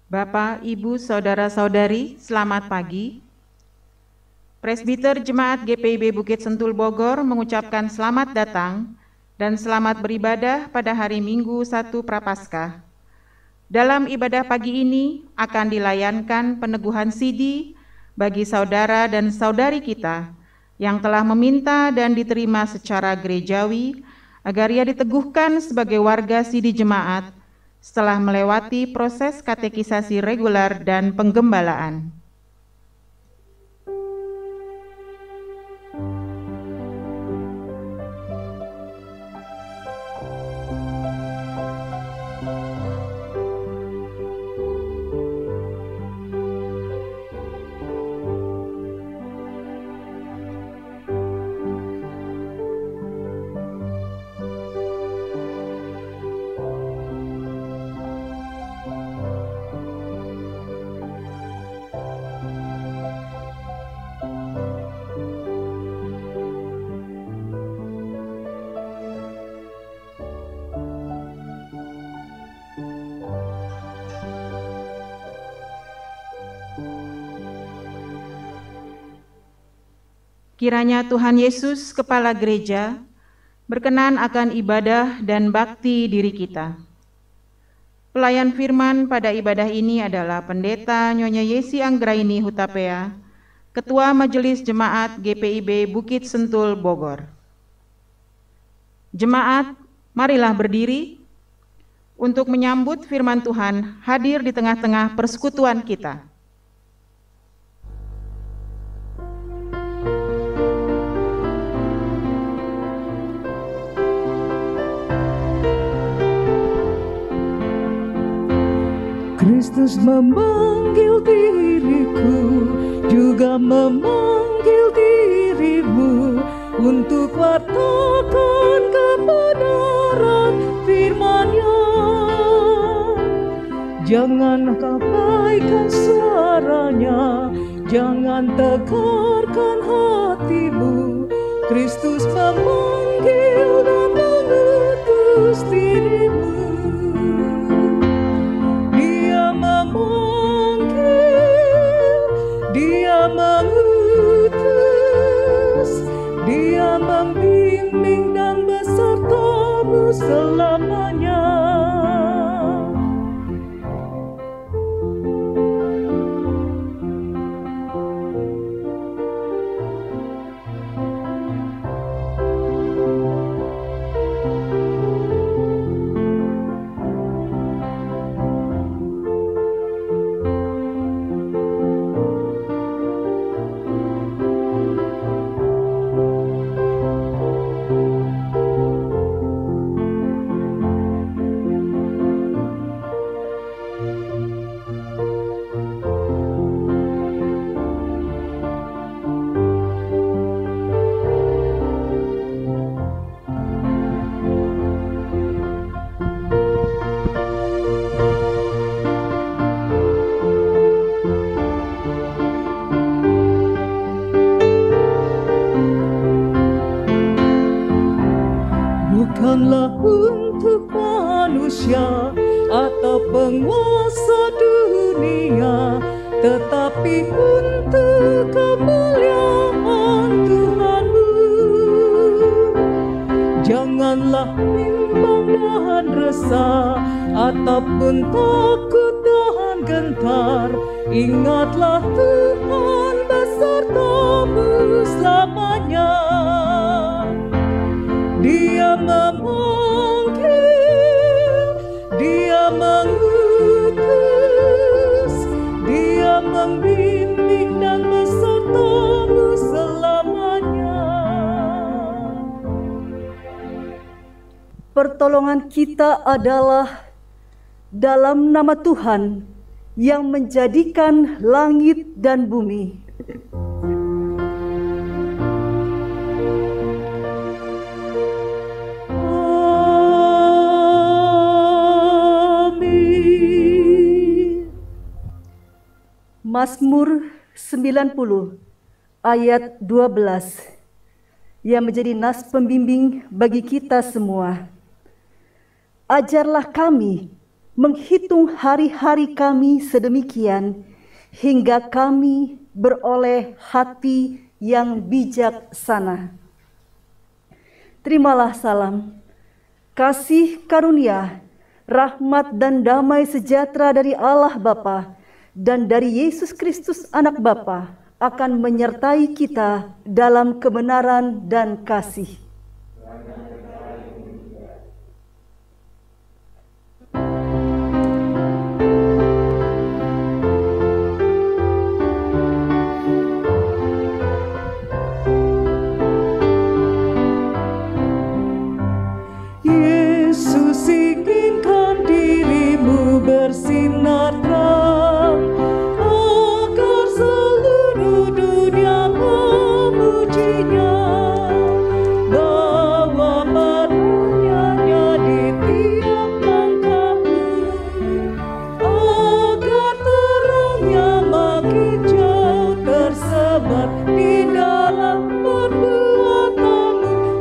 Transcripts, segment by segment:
Bapak, Ibu, Saudara-saudari, selamat pagi. Presbiter Jemaat GPIB Bukit Sentul Bogor mengucapkan selamat datang dan selamat beribadah pada hari Minggu 1 Prapaskah. Dalam ibadah pagi ini akan dilayankan peneguhan sidi bagi saudara dan saudari kita yang telah meminta dan diterima secara gerejawi agar ia diteguhkan sebagai warga sidi jemaat setelah melewati proses katekisasi reguler dan penggembalaan. Kiranya Tuhan Yesus, Kepala Gereja, berkenan akan ibadah dan bakti diri kita. Pelayan firman pada ibadah ini adalah Pendeta Nyonya Yesi Anggraini Hutapea, Ketua Majelis Jemaat GPIB Bukit Sentul Bogor. Jemaat, marilah berdiri untuk menyambut firman Tuhan hadir di tengah-tengah persekutuan kita. Kristus memanggil diriku, juga memanggil dirimu untuk wartakan kebenaran firman-Nya. Jangan abaikan suaranya, jangan tegarkan hatimu. Kristus memanggil dan mengutus dirimu. Dia mengutus, Dia membimbing dan besertamu selamanya. Bukanlah untuk manusia atau penguasa dunia, tetapi untuk kemuliaan Tuhanmu. Janganlah bimbang dan resah, ataupun takut dan gentar. Ingatlah Tuhan besertamu selamanya. Dia memanggil, Dia mengutus, Dia membimbing dan besertamu selamanya. Pertolongan kita adalah dalam nama Tuhan yang menjadikan langit dan bumi. Mazmur 90 ayat 12 yang menjadi nas pembimbing bagi kita semua. Ajarlah kami menghitung hari-hari kami sedemikian, hingga kami beroleh hati yang bijaksana. Terimalah salam, kasih karunia, rahmat dan damai sejahtera dari Allah Bapa dan dari Yesus Kristus Anak Bapa akan menyertai kita dalam kebenaran dan kasih. Yesus inginkan dirimu bersinar terang, agar seluruh dunia memujinya. Bawa padanya di tiap langkahmu, agar terangnya makin jauh tersebar di dalam perbuatanmu,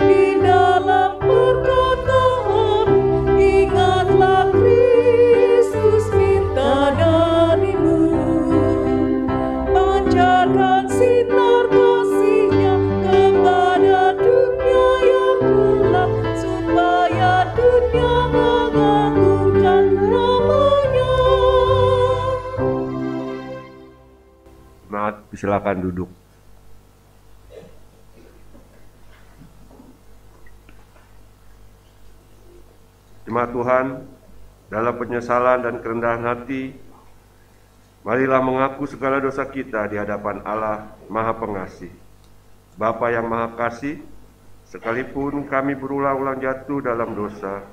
di dalam perkataanmu. Ingatlah Kristus minta darimu, pancarkan sinar kasih-Nya kepada dunia yang gelap, supaya dunia mengagungkan nama-Nya. Maaf, silakan duduk. Jemaat Tuhan, dalam penyesalan dan kerendahan hati, marilah mengaku segala dosa kita di hadapan Allah Maha Pengasih. Bapa yang Maha Kasih, sekalipun kami berulang-ulang jatuh dalam dosa,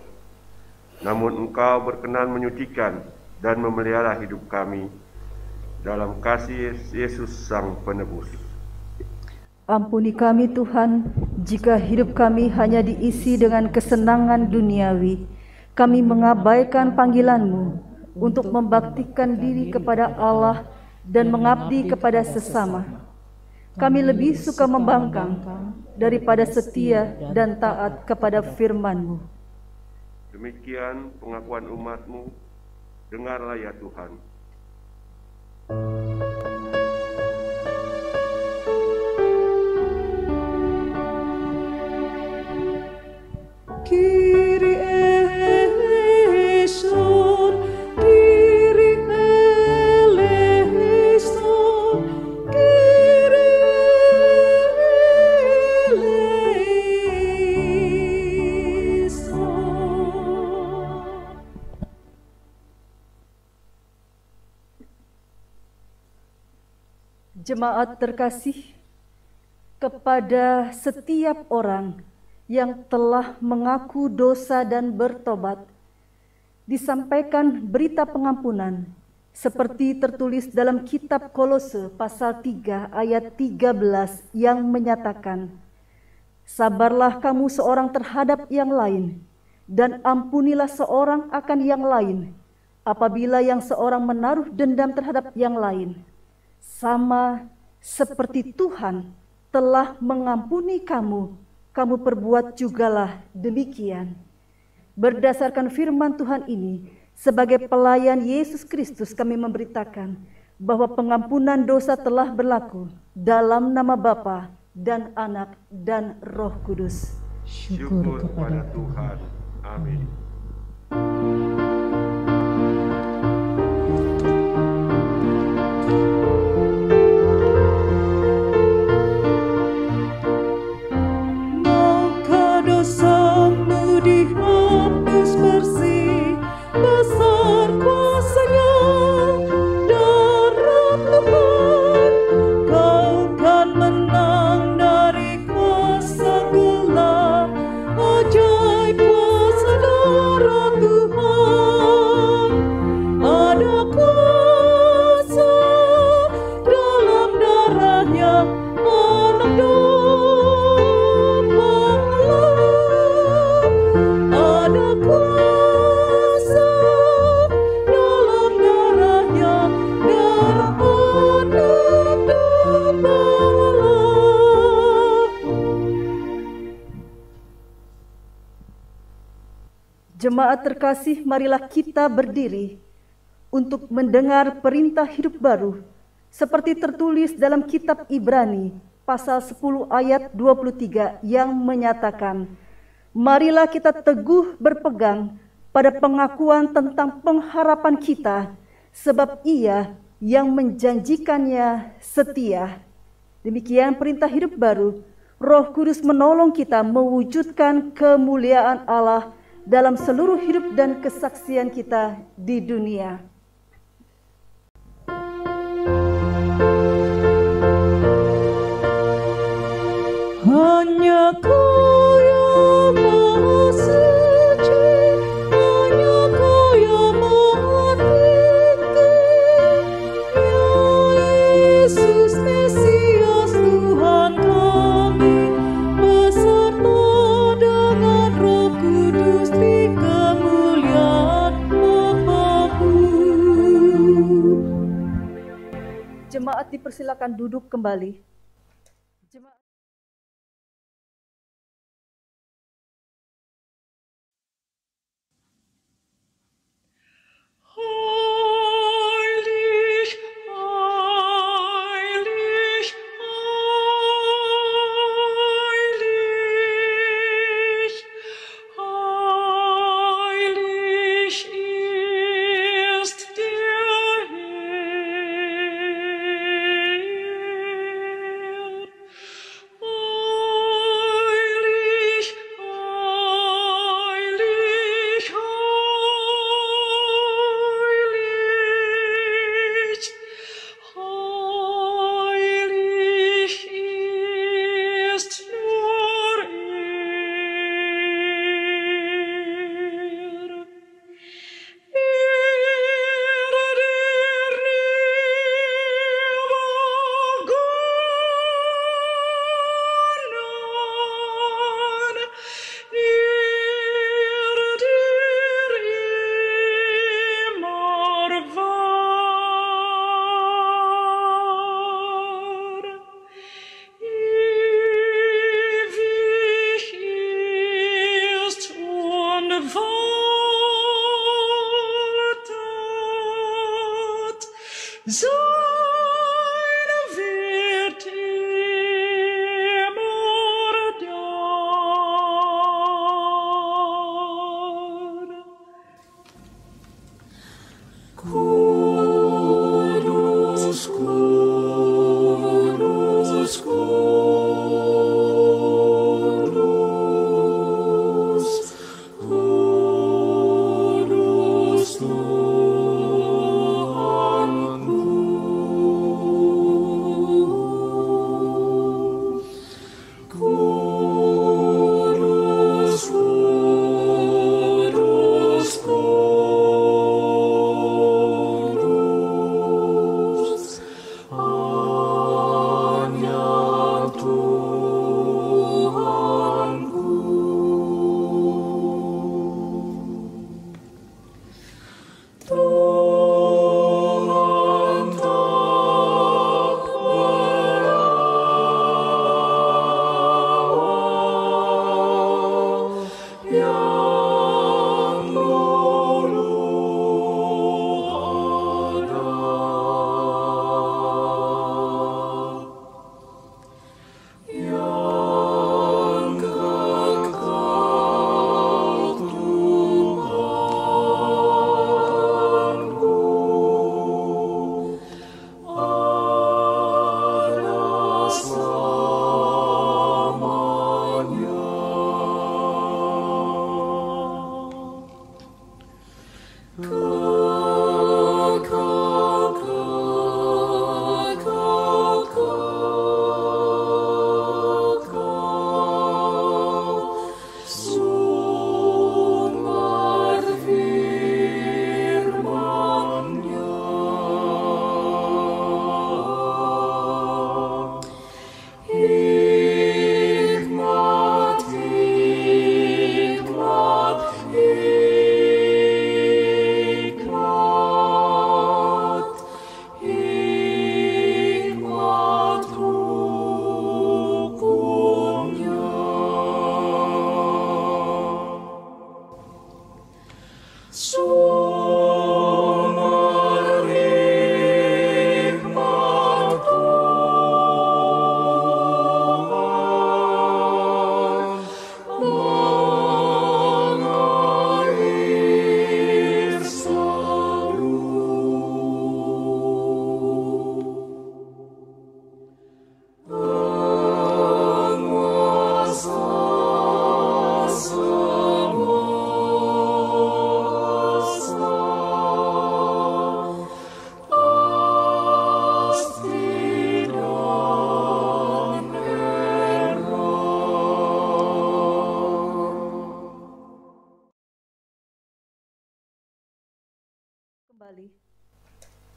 namun Engkau berkenan menyucikan dan memelihara hidup kami dalam kasih Yesus Sang Penebus. Ampuni kami Tuhan, jika hidup kami hanya diisi dengan kesenangan duniawi. Kami mengabaikan panggilan-Mu untuk membaktikan diri kepada Allah dan mengabdi kepada sesama. Kami lebih suka membangkang daripada setia dan taat kepada firman-Mu. Demikian pengakuan umat-Mu, dengarlah ya Tuhan. Kyrie eleison, Kyrie eleison, Kyrie eleison. Jemaat terkasih, kepada setiap orang yang telah mengaku dosa dan bertobat, disampaikan berita pengampunan seperti tertulis dalam kitab Kolose pasal 3 ayat 13 yang menyatakan, "Sabarlah kamu seorang terhadap yang lain, dan ampunilah seorang akan yang lain, apabila yang seorang menaruh dendam terhadap yang lain, sama seperti Tuhan telah mengampuni kamu, kamu perbuat jugalah demikian." Berdasarkan firman Tuhan ini, sebagai pelayan Yesus Kristus kami memberitakan bahwa pengampunan dosa telah berlaku dalam nama Bapa dan Anak dan Roh Kudus. Syukur kepada Tuhan. Amin. Dosamu dihapus bersih, besar kuasa-Nya, darah Tuhan. Kau kan menang dari kuasa gelap, ajaib kuasa darah Tuhan. Ada kuasa dalam darahnya Anak domba Allah. Ada kuasa dalam darahnya, darah Anak domba Allah. Jemaat terkasih, marilah kita berdiri untuk mendengar perintah hidup baru seperti tertulis dalam kitab Ibrani pasal 10 ayat 23 yang menyatakan, marilah kita teguh berpegang pada pengakuan tentang pengharapan kita, sebab Ia yang menjanjikannya setia. Demikian perintah hidup baru. Roh Kudus menolong kita mewujudkan kemuliaan Allah dalam seluruh hidup dan kesaksian kita di dunia. Hanya Kau yang Maha Suci, hanya Kau yang Maha Tinggi, ya Yesus Mesias Tuhan kami, beserta dengan Roh Kudus di kemuliaan Bapa-Mu. Jemaat dipersilakan duduk kembali. Jemaat Heilig, heilig, heilig, heilig ist der Herr. Heilig, heilig, heilig ist nur er. Sein wird immer da. Kudus, kudus, kudus, kudus Tuhanku.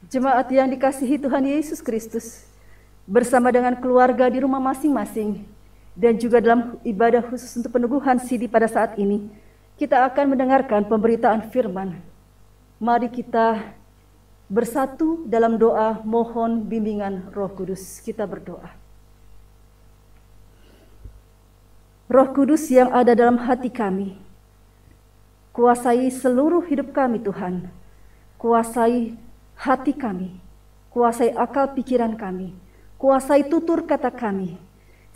Jemaat yang dikasihi Tuhan Yesus Kristus, bersama dengan keluarga di rumah masing-masing, dan juga dalam ibadah khusus untuk peneguhan sidi pada saat ini, kita akan mendengarkan pemberitaan firman. Mari kita bersatu dalam doa mohon bimbingan Roh Kudus. Kita berdoa. Roh Kudus yang ada dalam hati kami, kuasai seluruh hidup kami Tuhan, kuasai hati kami, kuasai akal pikiran kami, kuasai tutur kata kami,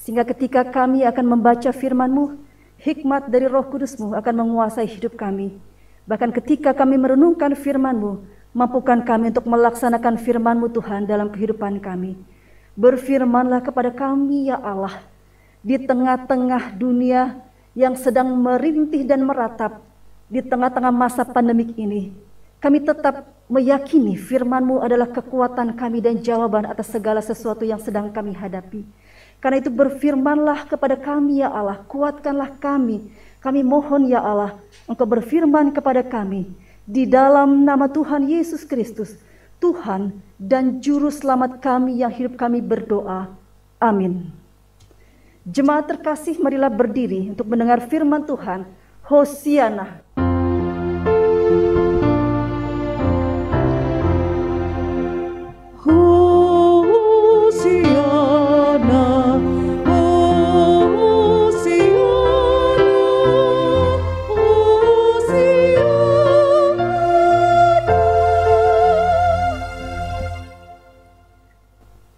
sehingga ketika kami akan membaca firman-Mu, hikmat dari Roh Kudus-Mu akan menguasai hidup kami. Bahkan ketika kami merenungkan firman-Mu, mampukan kami untuk melaksanakan firman-Mu Tuhan dalam kehidupan kami. Berfirmanlah kepada kami ya Allah, di tengah-tengah dunia yang sedang merintih dan meratap, di tengah-tengah masa pandemik ini, kami tetap meyakini firman-Mu adalah kekuatan kami dan jawaban atas segala sesuatu yang sedang kami hadapi. Karena itu berfirmanlah kepada kami ya Allah, kuatkanlah kami. Kami mohon ya Allah, Engkau berfirman kepada kami, di dalam nama Tuhan Yesus Kristus, Tuhan dan Juru Selamat kami yang hidup kami berdoa. Amin. Jemaat terkasih, marilah berdiri untuk mendengar firman Tuhan. Hosiana.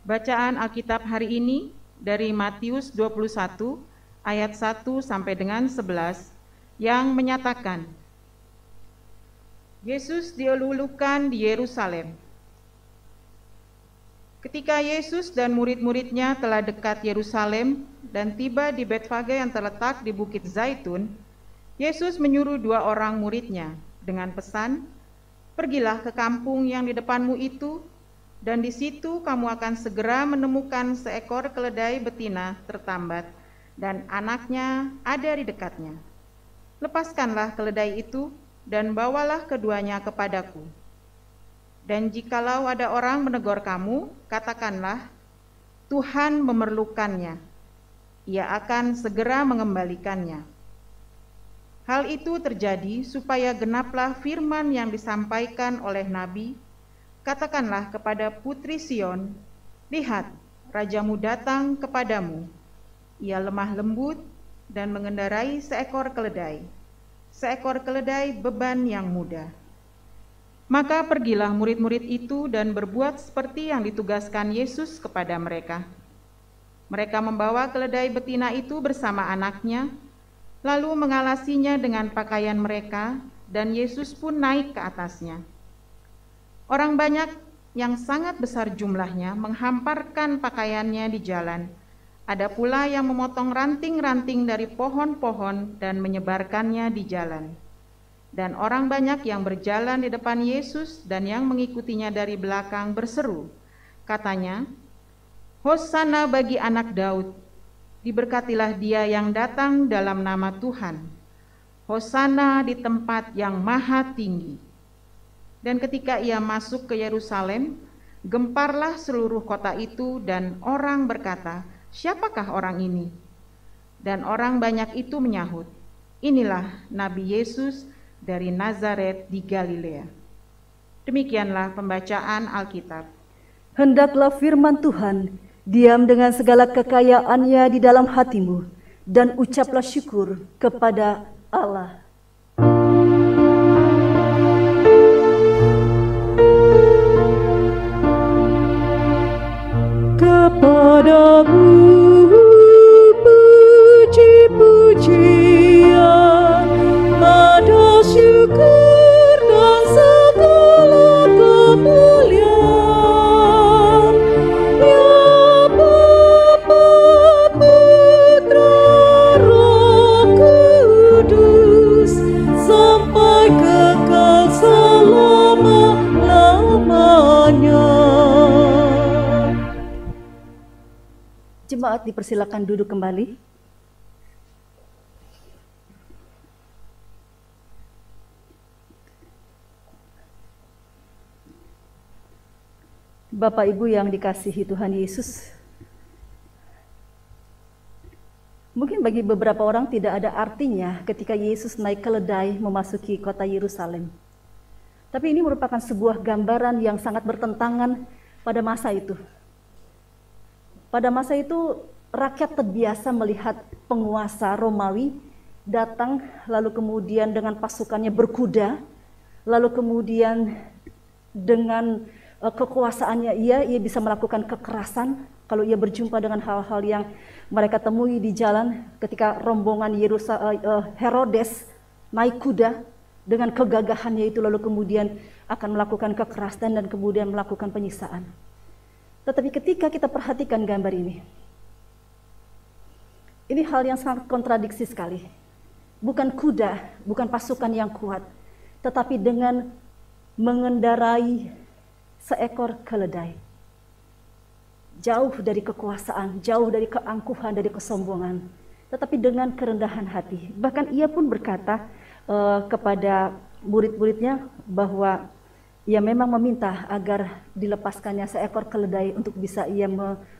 Bacaan Alkitab hari ini dari Matius 21 ayat 1 sampai dengan 11 yang menyatakan, Yesus dielulukan di Yerusalem. Ketika Yesus dan murid-muridnya telah dekat Yerusalem dan tiba di Betfage yang terletak di Bukit Zaitun, Yesus menyuruh 2 orang muridnya dengan pesan, "Pergilah ke kampung yang di depanmu itu, dan di situ kamu akan segera menemukan seekor keledai betina tertambat dan anaknya ada di dekatnya. Lepaskanlah keledai itu dan bawalah keduanya kepadaku. Dan jikalau ada orang menegur kamu, katakanlah, Tuhan memerlukannya. Ia akan segera mengembalikannya." Hal itu terjadi supaya genaplah firman yang disampaikan oleh Nabi, "Katakanlah kepada putri Sion, lihat, rajamu datang kepadamu. Ia lemah lembut dan mengendarai seekor keledai beban yang mudah." Maka pergilah murid-murid itu dan berbuat seperti yang ditugaskan Yesus kepada mereka. Mereka membawa keledai betina itu bersama anaknya, lalu mengalasinya dengan pakaian mereka, dan Yesus pun naik ke atasnya. Orang banyak yang sangat besar jumlahnya menghamparkan pakaiannya di jalan. Ada pula yang memotong ranting-ranting dari pohon-pohon dan menyebarkannya di jalan. Dan orang banyak yang berjalan di depan Yesus dan yang mengikutinya dari belakang berseru, katanya, "Hosana bagi anak Daud, diberkatilah dia yang datang dalam nama Tuhan. Hosana di tempat yang maha tinggi." Dan ketika ia masuk ke Yerusalem, gemparlah seluruh kota itu dan orang berkata, "Siapakah orang ini?" Dan orang banyak itu menyahut, "Inilah Nabi Yesus dari Nazaret di Galilea." Demikianlah pembacaan Alkitab. Hendaklah firman Tuhan diam dengan segala kekayaannya di dalam hatimu, dan ucaplah syukur kepada Allah. Kepadamu puji-pujian, nada syukur dan segala kemuliaan, ya Bapa, Putra, Roh Kudus, sampai kekal selama-lamanya. Jemaat dipersilakan duduk kembali. Bapak Ibu yang dikasihi Tuhan Yesus, mungkin bagi beberapa orang tidak ada artinya ketika Yesus naik keledai memasuki kota Yerusalem. Tapi ini merupakan sebuah gambaran yang sangat bertentangan pada masa itu. Pada masa itu rakyat terbiasa melihat penguasa Romawi datang, lalu kemudian dengan pasukannya berkuda, lalu kemudian dengan kekuasaannya ia bisa melakukan kekerasan kalau ia berjumpa dengan hal-hal yang mereka temui di jalan ketika rombongan Herodes naik kuda dengan kegagahannya itu, lalu kemudian akan melakukan kekerasan dan kemudian melakukan penyiksaan. Tetapi ketika kita perhatikan gambar ini hal yang sangat kontradiksi sekali. Bukan kuda, bukan pasukan yang kuat, tetapi dengan mengendarai seekor keledai. Jauh dari kekuasaan, jauh dari keangkuhan, dari kesombongan, tetapi dengan kerendahan hati. Bahkan ia pun berkata kepada murid-muridnya bahwa ia memang meminta agar dilepaskannya seekor keledai untuk bisa ia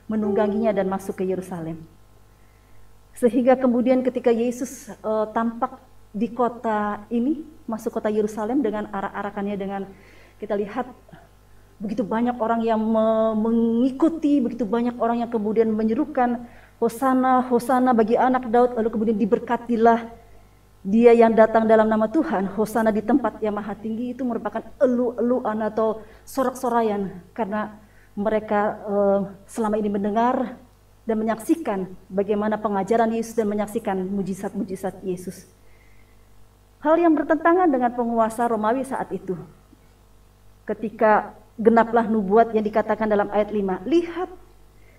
menungganginya dan masuk ke Yerusalem. Sehingga kemudian ketika Yesus tampak di kota ini, masuk kota Yerusalem dengan arak-arakannya, dengan kita lihat begitu banyak orang yang mengikuti, begitu banyak orang yang kemudian menyerukan Hosana, Hosana bagi anak Daud, lalu kemudian diberkatilah dia yang datang dalam nama Tuhan, Hosana di tempat yang maha tinggi. Itu merupakan elu-eluan atau sorak-sorayan karena mereka selama ini mendengar dan menyaksikan bagaimana pengajaran Yesus dan menyaksikan mujizat-mujizat Yesus. Hal yang bertentangan dengan penguasa Romawi saat itu. Ketika genaplah nubuat yang dikatakan dalam ayat 5. Lihat,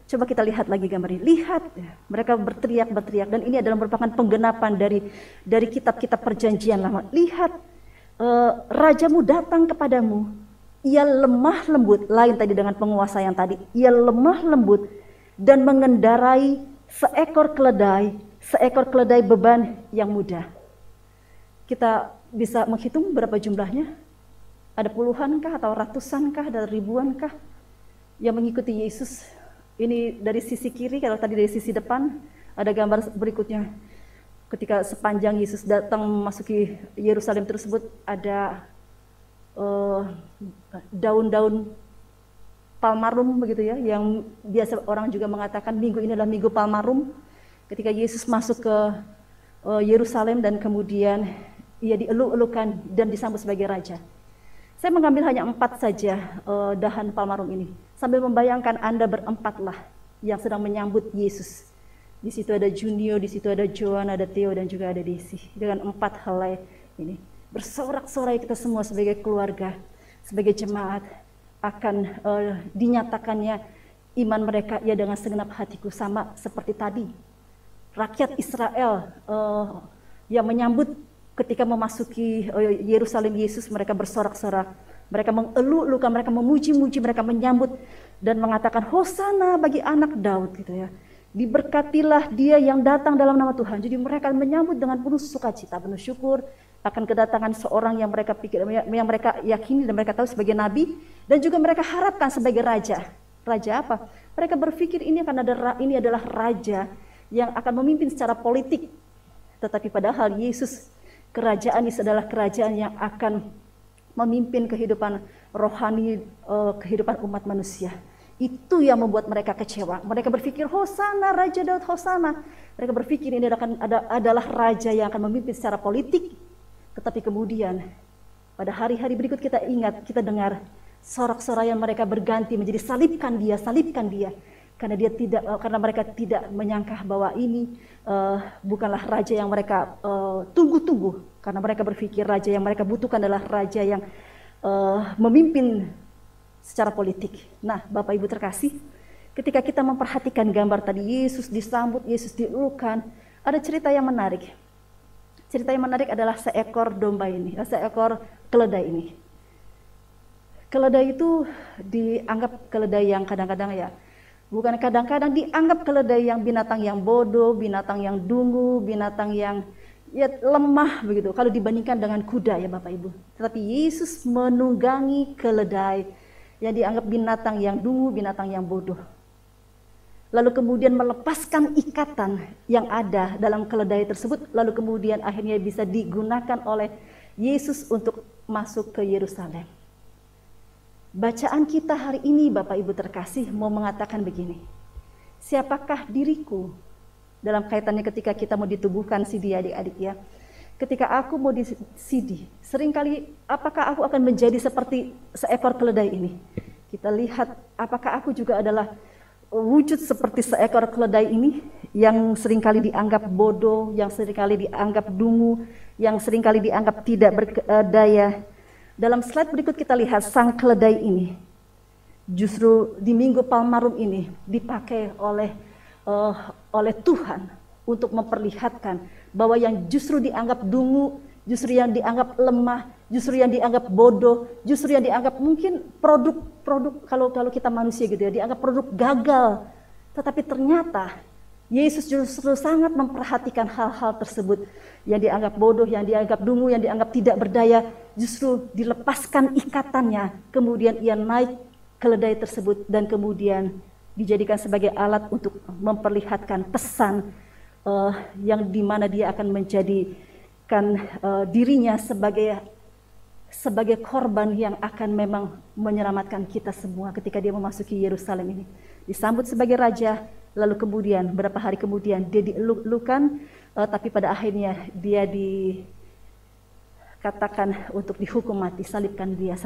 coba kita lihat lagi gambar ini. Lihat, mereka berteriak-berteriak, dan ini adalah merupakan penggenapan dari kitab-kitab perjanjian lama. Lihat, rajamu datang kepadamu. Ia lemah lembut, lain tadi dengan penguasa yang tadi. Ia lemah lembut dan mengendarai seekor keledai beban yang mudah. Kita bisa menghitung berapa jumlahnya? Ada puluhankah atau ratusankah, ada ribuankah yang mengikuti Yesus? Ini dari sisi kiri, kalau tadi dari sisi depan, ada gambar berikutnya. Ketika sepanjang Yesus datang memasuki Yerusalem tersebut, ada daun-daun palmarum begitu ya, yang biasa orang juga mengatakan minggu ini adalah minggu palmarum. Ketika Yesus masuk ke Yerusalem dan kemudian ia dieluk-elukan dan disambut sebagai raja. Saya mengambil hanya 4 saja dahan palmarum ini, sambil membayangkan Anda berempatlah yang sedang menyambut Yesus. Di situ ada Junio, di situ ada Joan, ada Theo, dan juga ada Desi. Dengan 4 helai ini, bersorak-sorai kita semua sebagai keluarga, sebagai jemaat, akan dinyatakannya iman mereka ya dengan segenap hatiku, sama seperti tadi. Rakyat Israel yang menyambut ketika memasuki Yerusalem Yesus, mereka bersorak-sorak, mereka mengeluh-elukan, mereka memuji-muji, mereka menyambut dan mengatakan Hosana bagi anak Daud gitu ya. Diberkatilah dia yang datang dalam nama Tuhan. Jadi mereka menyambut dengan penuh sukacita, penuh syukur akan kedatangan seorang yang mereka pikir, yang mereka yakini dan mereka tahu sebagai nabi, dan juga mereka harapkan sebagai raja. Raja apa? Mereka berpikir ini adalah raja yang akan memimpin secara politik. Tetapi padahal Yesus, kerajaan ini adalah kerajaan yang akan memimpin kehidupan rohani, kehidupan umat manusia. Itu yang membuat mereka kecewa. Mereka berpikir Hosana, Raja Daud, Hosana. Mereka berpikir ini adalah raja yang akan memimpin secara politik. Tetapi kemudian pada hari-hari berikut kita ingat, kita dengar sorak-sorayan mereka berganti menjadi salibkan dia, salibkan dia. Karena mereka tidak menyangka bahwa ini bukanlah raja yang mereka tunggu-tunggu. Karena mereka berpikir raja yang mereka butuhkan adalah raja yang memimpin secara politik. Nah, Bapak Ibu terkasih, ketika kita memperhatikan gambar tadi, Yesus disambut, Yesus dielukkan, ada cerita yang menarik. Cerita yang menarik adalah seekor domba ini, seekor keledai ini. Keledai itu dianggap keledai yang kadang-kadang ya, bukan kadang-kadang dianggap keledai yang binatang yang bodoh, binatang yang dungu, binatang yang ya lemah begitu kalau dibandingkan dengan kuda ya Bapak Ibu. Tetapi Yesus menunggangi keledai yang dianggap binatang yang dungu, binatang yang bodoh. Lalu kemudian melepaskan ikatan yang ada dalam keledai tersebut, lalu kemudian akhirnya bisa digunakan oleh Yesus untuk masuk ke Yerusalem. Bacaan kita hari ini, Bapak Ibu terkasih, mau mengatakan begini. Siapakah diriku? Dalam kaitannya ketika kita mau ditubuhkan sidi adik-adik ya. Ketika aku mau disidi, seringkali apakah aku akan menjadi seperti seekor keledai ini? Kita lihat apakah aku juga adalah wujud seperti seekor keledai ini yang seringkali dianggap bodoh, yang seringkali dianggap dungu, yang seringkali dianggap tidak berdaya. Dalam slide berikut kita lihat sang keledai ini justru di Minggu Palmarum ini dipakai oleh Tuhan untuk memperlihatkan bahwa yang justru dianggap dungu, justru yang dianggap lemah, justru yang dianggap bodoh, justru yang dianggap mungkin produk kalau kita manusia gitu ya, dianggap produk gagal. Tetapi ternyata Yesus justru sangat memperhatikan hal-hal tersebut. Yang dianggap bodoh, yang dianggap dungu, yang dianggap tidak berdaya, justru dilepaskan ikatannya. Kemudian ia naik keledai tersebut dan kemudian dijadikan sebagai alat untuk memperlihatkan pesan yang dimana dia akan menjadikan dirinya sebagai korban yang akan memang menyelamatkan kita semua ketika dia memasuki Yerusalem ini. Disambut sebagai raja, lalu kemudian beberapa hari kemudian dia dielulukan, tapi pada akhirnya dia dikatakan untuk dihukum mati, salibkan dia.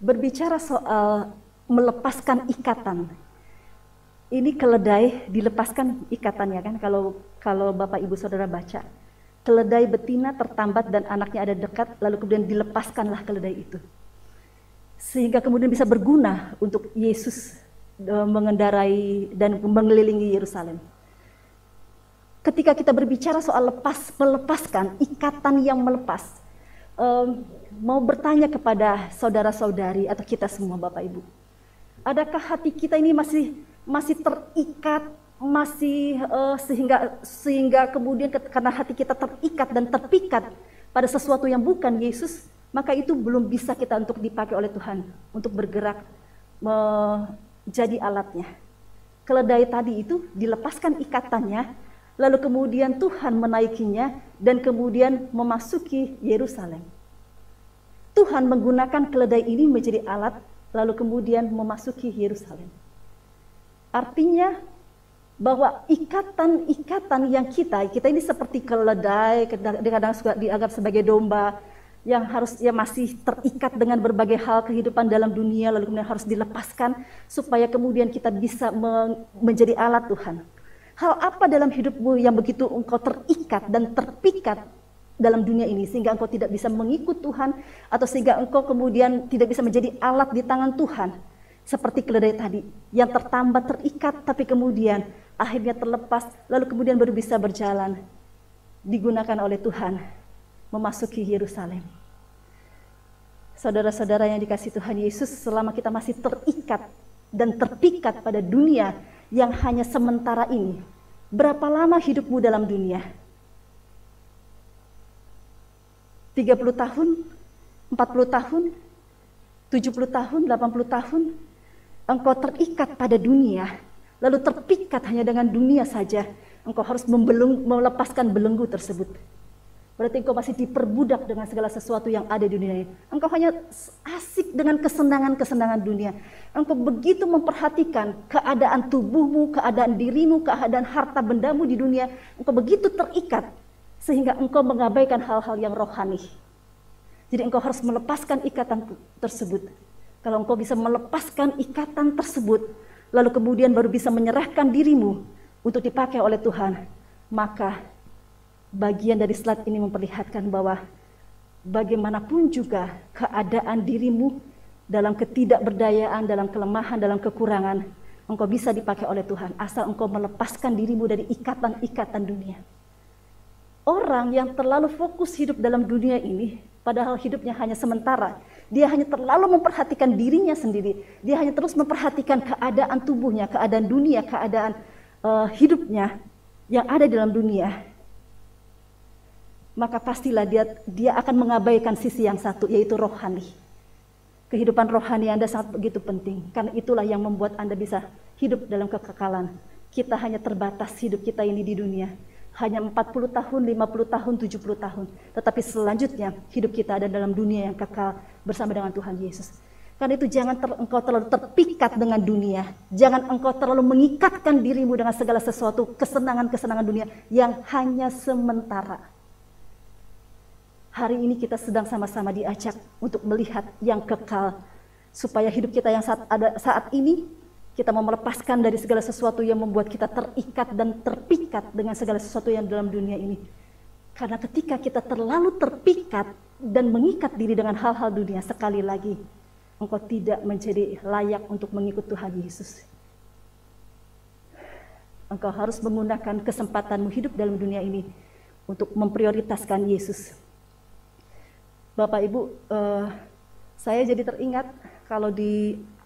Berbicara soal melepaskan ikatan, ini keledai dilepaskan ikatannya kan, kalau Bapak Ibu Saudara baca. Keledai betina tertambat dan anaknya ada dekat, lalu kemudian dilepaskanlah keledai itu. Sehingga kemudian bisa berguna untuk Yesus mengendarai dan mengelilingi Yerusalem. Ketika kita berbicara soal melepaskan, ikatan yang melepas, mau bertanya kepada saudara-saudari atau kita semua Bapak Ibu. Adakah hati kita ini masih terikat, sehingga kemudian karena hati kita terikat dan terpikat pada sesuatu yang bukan Yesus, maka itu belum bisa kita untuk dipakai oleh Tuhan untuk bergerak menjadi alatnya. Keledai tadi itu dilepaskan ikatannya, lalu kemudian Tuhan menaikinya dan kemudian memasuki Yerusalem. Tuhan menggunakan keledai ini menjadi alat, lalu kemudian memasuki Yerusalem. Artinya bahwa ikatan yang kita ini seperti keledai, kadang suka dianggap sebagai domba yang masih terikat dengan berbagai hal kehidupan dalam dunia, lalu kemudian harus dilepaskan supaya kemudian kita bisa menjadi alat Tuhan. Hal apa dalam hidupmu yang begitu engkau terikat dan terpikat dalam dunia ini sehingga engkau tidak bisa mengikut Tuhan, atau sehingga engkau kemudian tidak bisa menjadi alat di tangan Tuhan? Seperti keledai tadi yang tertambat, terikat, tapi kemudian akhirnya terlepas, lalu kemudian baru bisa berjalan, digunakan oleh Tuhan memasuki Yerusalem. Saudara-saudara yang dikasihi Tuhan Yesus, selama kita masih terikat dan terpikat pada dunia yang hanya sementara ini, berapa lama hidupmu dalam dunia? 30 tahun, 40 tahun, 70 tahun, 80 tahun, engkau terikat pada dunia, lalu terpikat hanya dengan dunia saja, engkau harus melepaskan belenggu tersebut. Berarti engkau masih diperbudak dengan segala sesuatu yang ada di dunia ini. Engkau hanya asik dengan kesenangan-kesenangan dunia. Engkau begitu memperhatikan keadaan tubuhmu, keadaan dirimu, keadaan harta bendamu di dunia. Engkau begitu terikat sehingga engkau mengabaikan hal-hal yang rohani. Jadi engkau harus melepaskan ikatan tersebut. Kalau engkau bisa melepaskan ikatan tersebut, lalu kemudian baru bisa menyerahkan dirimu untuk dipakai oleh Tuhan, maka bagian dari slide ini memperlihatkan bahwa bagaimanapun juga keadaan dirimu dalam ketidakberdayaan, dalam kelemahan, dalam kekurangan, engkau bisa dipakai oleh Tuhan asal engkau melepaskan dirimu dari ikatan-ikatan dunia. Orang yang terlalu fokus hidup dalam dunia ini, padahal hidupnya hanya sementara, dia hanya terlalu memperhatikan dirinya sendiri, dia hanya terus memperhatikan keadaan tubuhnya, keadaan dunia, keadaan hidupnya yang ada dalam dunia. maka pastilah dia akan mengabaikan sisi yang satu, yaitu rohani. Kehidupan rohani Anda sangat begitu penting, karena itulah yang membuat Anda bisa hidup dalam kekekalan. Kita hanya terbatas hidup kita ini di dunia, hanya 40 tahun, 50 tahun, 70 tahun. Tetapi selanjutnya hidup kita ada dalam dunia yang kekal bersama dengan Tuhan Yesus. Karena itu jangan engkau terlalu terpikat dengan dunia. Jangan engkau terlalu mengikatkan dirimu dengan segala sesuatu kesenangan-kesenangan dunia yang hanya sementara. Hari ini kita sedang sama-sama diajak untuk melihat yang kekal. Supaya hidup kita yang saat ini, kita mau melepaskan dari segala sesuatu yang membuat kita terikat dan terpikat dengan segala sesuatu yang dalam dunia ini. Karena ketika kita terlalu terpikat dan mengikat diri dengan hal-hal dunia, sekali lagi, engkau tidak menjadi layak untuk mengikut Tuhan Yesus. Engkau harus menggunakan kesempatanmu hidup dalam dunia ini untuk memprioritaskan Yesus. Bapak Ibu, saya jadi teringat kalau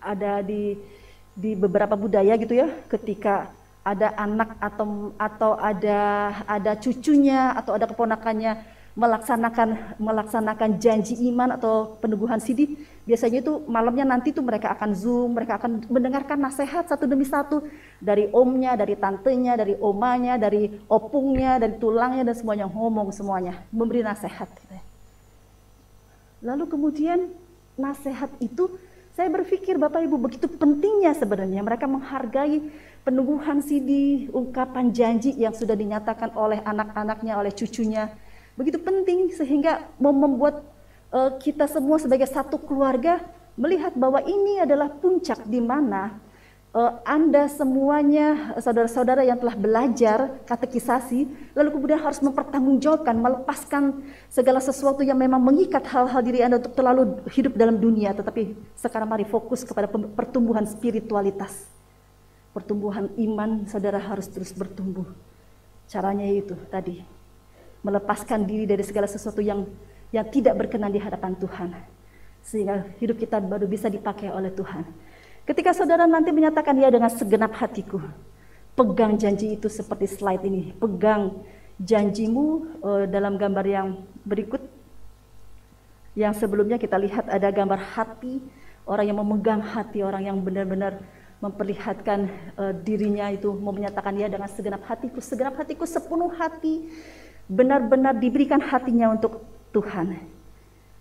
ada di beberapa budaya gitu ya, ketika ada anak atau ada cucunya atau ada keponakannya melaksanakan janji iman atau peneguhan sidi, biasanya itu malamnya nanti tuh mereka akan Zoom, mereka akan mendengarkan nasihat satu demi satu dari omnya, dari tantenya, dari omanya, dari opungnya, dari tulangnya, dan semuanya ngomong semuanya, memberi nasihat. Lalu kemudian nasihat itu, saya berpikir Bapak Ibu begitu pentingnya sebenarnya mereka menghargai peneguhan sidi, ungkapan janji yang sudah dinyatakan oleh anak-anaknya, oleh cucunya. Begitu penting sehingga membuat kita semua sebagai satu keluarga melihat bahwa ini adalah puncak di mana Anda semuanya, saudara-saudara yang telah belajar katekisasi, lalu kemudian harus mempertanggungjawabkan, melepaskan segala sesuatu yang memang mengikat hal-hal diri Anda untuk terlalu hidup dalam dunia. Tetapi sekarang mari fokus kepada pertumbuhan spiritualitas. Pertumbuhan iman saudara harus terus bertumbuh. Caranya itu tadi, melepaskan diri dari segala sesuatu yang tidak berkenan di hadapan Tuhan, sehingga hidup kita baru bisa dipakai oleh Tuhan. Ketika saudara nanti menyatakan ya dengan segenap hatiku, pegang janji itu seperti slide ini, pegang janjimu dalam gambar yang berikut. Yang sebelumnya kita lihat ada gambar hati, orang yang memegang hati, orang yang benar-benar memperlihatkan dirinya itu mau menyatakan ya dengan segenap hatiku, sepenuh hati, benar-benar diberikan hatinya untuk Tuhan.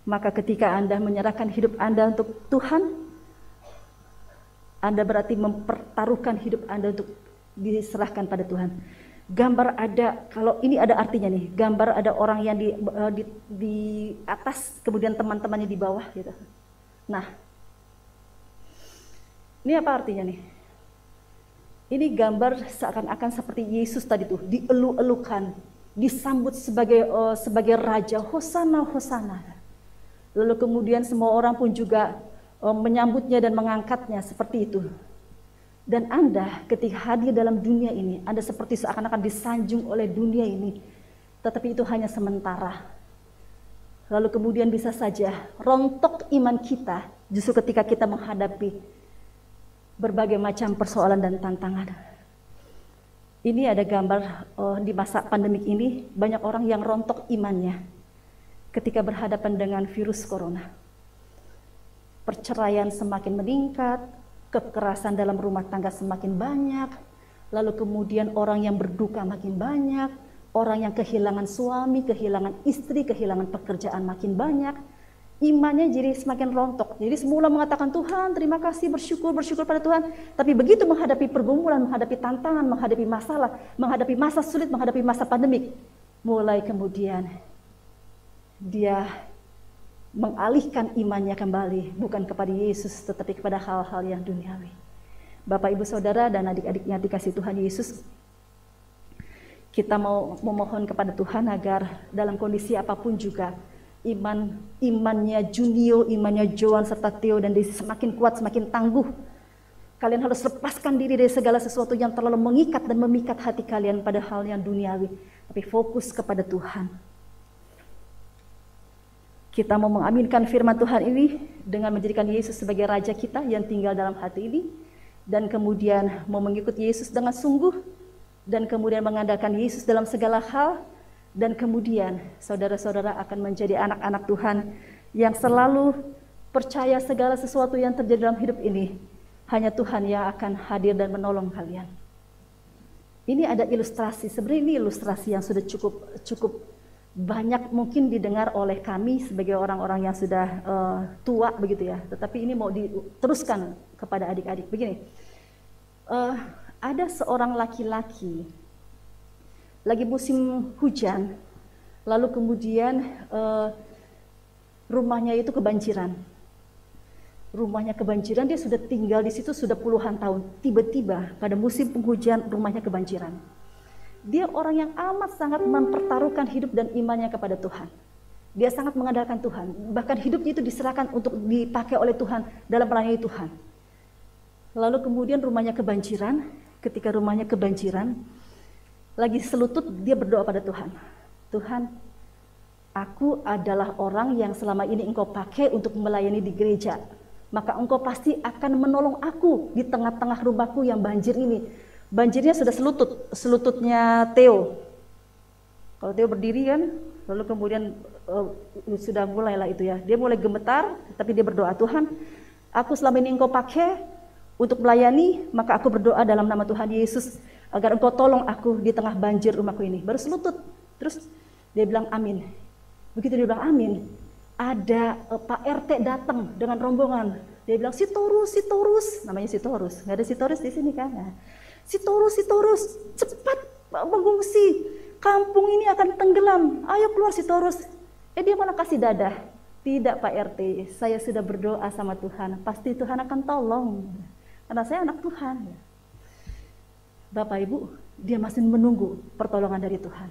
Maka ketika Anda menyerahkan hidup Anda untuk Tuhan, Anda berarti mempertaruhkan hidup Anda untuk diserahkan pada Tuhan. Gambar ada, kalau ini ada artinya nih, gambar ada orang yang di atas, kemudian teman-temannya di bawah gitu. Nah, ini apa artinya nih? Ini gambar seakan-akan seperti Yesus tadi tuh, dielu-elukan, disambut sebagai raja, hosana, hosana. Lalu kemudian semua orang pun juga menyambutnya dan mengangkatnya seperti itu. Dan Anda ketika hadir dalam dunia ini, Anda seperti seakan-akan disanjung oleh dunia ini, tetapi itu hanya sementara. Lalu kemudian bisa saja rontok iman kita justru ketika kita menghadapi berbagai macam persoalan dan tantangan. Ini ada gambar di masa pandemik ini, banyak orang yang rontok imannya ketika berhadapan dengan virus corona. Perceraian semakin meningkat, kekerasan dalam rumah tangga semakin banyak, lalu kemudian orang yang berduka makin banyak, orang yang kehilangan suami, kehilangan istri, kehilangan pekerjaan makin banyak, imannya jadi semakin rontok. Jadi semula mengatakan Tuhan, terima kasih, bersyukur pada Tuhan, tapi begitu menghadapi pergumulan, menghadapi tantangan, menghadapi masalah, menghadapi masa sulit, menghadapi masa pandemik, mulai kemudian dia mengalihkan imannya kembali, bukan kepada Yesus, tetapi kepada hal-hal yang duniawi. Bapak, Ibu, Saudara, dan adik-adiknya dikasih Tuhan Yesus, kita mau memohon kepada Tuhan agar dalam kondisi apapun juga, imannya Junio, imannya Joan, serta Theo, dan semakin kuat, semakin tangguh. Kalian harus lepaskan diri dari segala sesuatu yang terlalu mengikat dan memikat hati kalian pada hal yang duniawi, tapi fokus kepada Tuhan. Kita mau mengaminkan firman Tuhan ini dengan menjadikan Yesus sebagai Raja kita yang tinggal dalam hati ini, dan kemudian mau mengikut Yesus dengan sungguh, dan kemudian mengandalkan Yesus dalam segala hal, Dan kemudian saudara-saudara akan menjadi anak-anak Tuhan yang selalu percaya segala sesuatu yang terjadi dalam hidup ini hanya Tuhan yang akan hadir dan menolong kalian. Ini ada ilustrasi, sebenarnya ini ilustrasi yang sudah cukup banyak mungkin didengar oleh kami sebagai orang-orang yang sudah tua begitu ya. Tetapi ini mau diteruskan kepada adik-adik. Begini, ada seorang laki-laki lagi musim hujan, lalu kemudian rumahnya itu kebanjiran. Rumahnya kebanjiran, dia sudah tinggal di situ sudah puluhan tahun. Tiba-tiba pada musim penghujan rumahnya kebanjiran. Dia orang yang amat sangat mempertaruhkan hidup dan imannya kepada Tuhan. Dia sangat mengandalkan Tuhan. Bahkan hidupnya itu diserahkan untuk dipakai oleh Tuhan dalam melayani Tuhan. Lalu kemudian rumahnya kebanjiran. Ketika rumahnya kebanjiran, lagi selutut dia berdoa pada Tuhan. Tuhan, aku adalah orang yang selama ini Engkau pakai untuk melayani di gereja. Maka Engkau pasti akan menolong aku di tengah-tengah rumahku yang banjir ini. Banjirnya sudah selututnya Theo. Kalau Theo berdiri kan, lalu kemudian sudah mulailah itu ya. Dia mulai gemetar, tapi dia berdoa, Tuhan, aku selama ini Engkau pakai untuk melayani, maka aku berdoa dalam nama Tuhan Yesus agar Engkau tolong aku di tengah banjir rumahku ini. Baru selutut, terus dia bilang amin. Begitu dia bilang amin, ada Pak RT datang dengan rombongan. Dia bilang Sitorus, namanya Sitorus. Nggak ada Sitorus di sini kan? Nah, Sitorus, cepat mengungsi. Kampung ini akan tenggelam. Ayo keluar Sitorus. Dia malah kasih dadah. Tidak Pak RT, saya sudah berdoa sama Tuhan. Pasti Tuhan akan tolong. Karena saya anak Tuhan. Bapak Ibu, dia masih menunggu pertolongan dari Tuhan.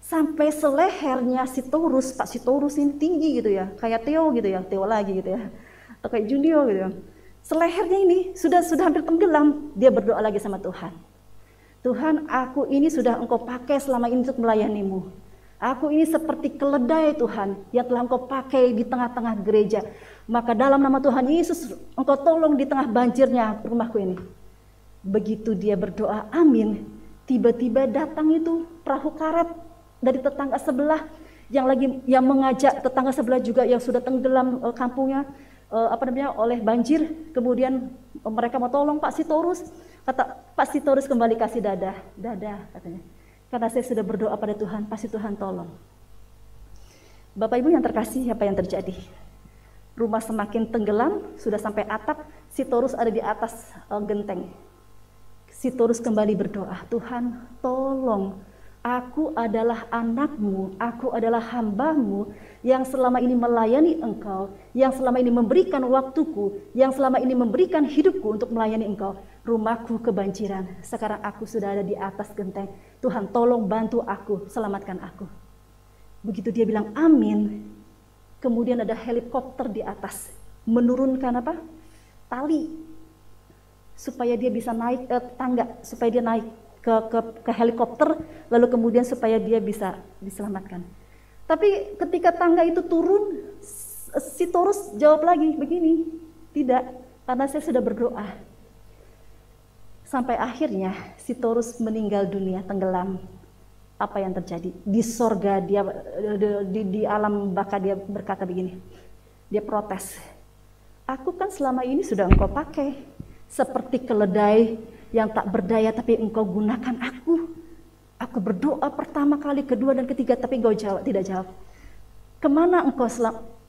Sampai selehernya Sitorus, Pak Sitorus ini tinggi gitu ya, kayak Theo gitu ya, Theo lagi gitu ya, atau kayak Jundio gitu ya. Selehernya ini sudah hampir tenggelam, dia berdoa lagi sama Tuhan. Tuhan, aku ini sudah Engkau pakai selama ini untuk melayanimu. Aku ini seperti keledai Tuhan yang telah Engkau pakai di tengah-tengah gereja. Maka dalam nama Tuhan Yesus, Engkau tolong di tengah banjirnya rumahku ini. Begitu dia berdoa, amin. Tiba-tiba datang itu perahu karet dari tetangga sebelah yang mengajak tetangga sebelah juga yang sudah tenggelam kampungnya oleh banjir. Kemudian mereka mau tolong Pak Sitorus. Kata Pak Sitorus kembali kasih dadah katanya. Karena saya sudah berdoa pada Tuhan, pasti Tuhan tolong. Bapak Ibu yang terkasih, apa yang terjadi? Rumah semakin tenggelam, sudah sampai atap, Sitorus ada di atas genteng. Sitorus kembali berdoa, Tuhan tolong, aku adalah anakmu, aku adalah hambamu yang selama ini melayani Engkau, yang selama ini memberikan waktuku, yang selama ini memberikan hidupku untuk melayani Engkau. Rumahku kebanjiran, sekarang aku sudah ada di atas genteng. Tuhan tolong bantu aku, selamatkan aku. Begitu dia bilang amin, kemudian ada helikopter di atas, menurunkan apa? Tali, supaya dia bisa naik tangga, supaya dia naik ke helikopter, lalu kemudian supaya dia bisa diselamatkan. Tapi ketika tangga itu turun, Sitorus jawab lagi begini, tidak, karena saya sudah berdoa. Sampai akhirnya Sitorus meninggal dunia, tenggelam. Apa yang terjadi? Di sorga dia, di alam baka dia berkata begini, dia protes. Aku kan selama ini sudah Engkau pakai seperti keledai yang tak berdaya, tapi Engkau gunakan aku. Aku berdoa pertama kali, kedua dan ketiga, tapi Engkau tidak jawab.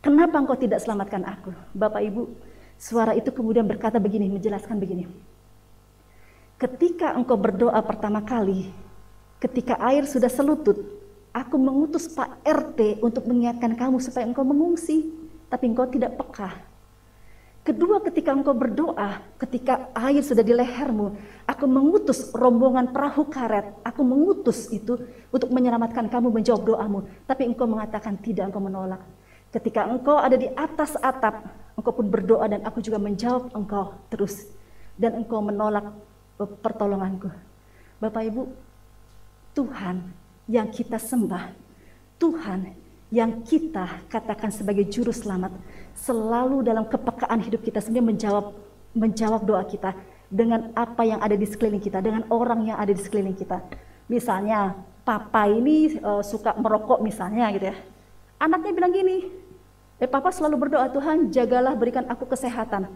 Kenapa Engkau tidak selamatkan aku? Bapak Ibu, suara itu kemudian berkata begini, menjelaskan begini. Ketika Engkau berdoa pertama kali, ketika air sudah selutut, aku mengutus Pak RT untuk mengingatkan kamu supaya Engkau mengungsi, tapi Engkau tidak peka. Kedua, ketika Engkau berdoa, ketika air sudah di lehermu, aku mengutus rombongan perahu karet, aku mengutus itu untuk menyelamatkan kamu, menjawab doamu, tapi Engkau mengatakan tidak, Engkau menolak. Ketika Engkau ada di atas atap, Engkau pun berdoa dan aku juga menjawab Engkau terus, dan Engkau menolak pertolonganku. Bapak Ibu, Tuhan yang kita sembah, Tuhan yang kita katakan sebagai juru selamat, selalu dalam kepekaan hidup kita sebenarnya menjawab doa kita dengan apa yang ada di sekeliling kita, dengan orang yang ada di sekeliling kita. Misalnya papa ini suka merokok misalnya gitu ya. Anaknya bilang gini, papa selalu berdoa, Tuhan jagalah berikan aku kesehatan.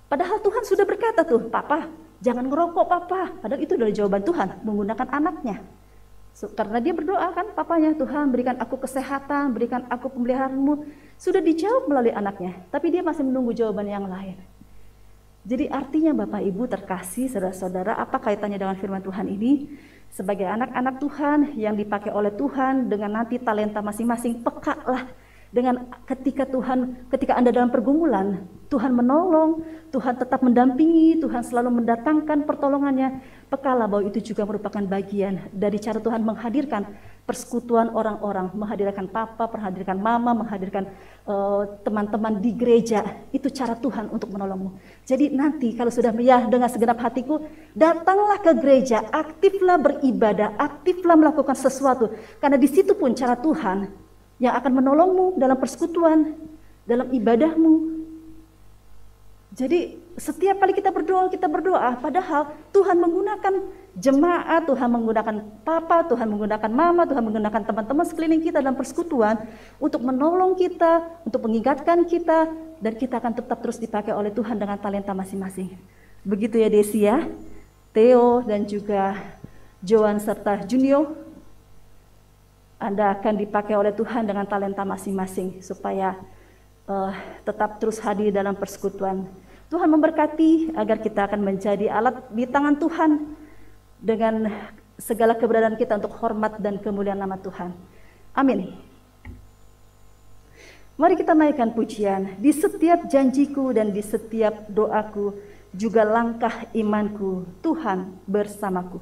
Padahal Tuhan sudah berkata tuh, papa jangan ngerokok papa. Padahal itu dari jawaban Tuhan menggunakan anaknya. Karena dia berdoa kan papanya, Tuhan berikan aku kesehatan, berikan aku pemeliharaanmu. Sudah dijawab melalui anaknya, tapi dia masih menunggu jawaban yang lain. Jadi artinya Bapak Ibu terkasih saudara-saudara, apa kaitannya dengan firman Tuhan ini? Sebagai anak-anak Tuhan yang dipakai oleh Tuhan dengan nanti talenta masing-masing, pekalah dengan ketika Anda dalam pergumulan, Tuhan menolong, Tuhan tetap mendampingi, Tuhan selalu mendatangkan pertolongannya. Pekalah bahwa itu juga merupakan bagian dari cara Tuhan menghadirkan persekutuan orang-orang, menghadirkan papa, menghadirkan mama, menghadirkan teman-teman di gereja. Itu cara Tuhan untuk menolongmu. Jadi nanti kalau sudah dengan segenap hatiku, datanglah ke gereja, aktiflah beribadah, aktiflah melakukan sesuatu. Karena di situ pun cara Tuhan yang akan menolongmu dalam persekutuan, dalam ibadahmu. Jadi setiap kali kita berdoa, padahal Tuhan menggunakan jemaat, Tuhan menggunakan papa, Tuhan menggunakan mama, Tuhan menggunakan teman-teman sekeliling kita dalam persekutuan untuk menolong kita, untuk mengingatkan kita, dan kita akan tetap terus dipakai oleh Tuhan dengan talenta masing-masing. Begitu ya Desi ya, Theo dan juga Joan serta Junio, Anda akan dipakai oleh Tuhan dengan talenta masing-masing supaya tetap terus hadir dalam persekutuan. Tuhan memberkati agar kita akan menjadi alat di tangan Tuhan dengan segala keberadaan kita untuk hormat dan kemuliaan nama Tuhan. Amin. Mari kita naikkan pujian. Di setiap janjiku dan di setiap doaku, juga langkah imanku, Tuhan bersamaku.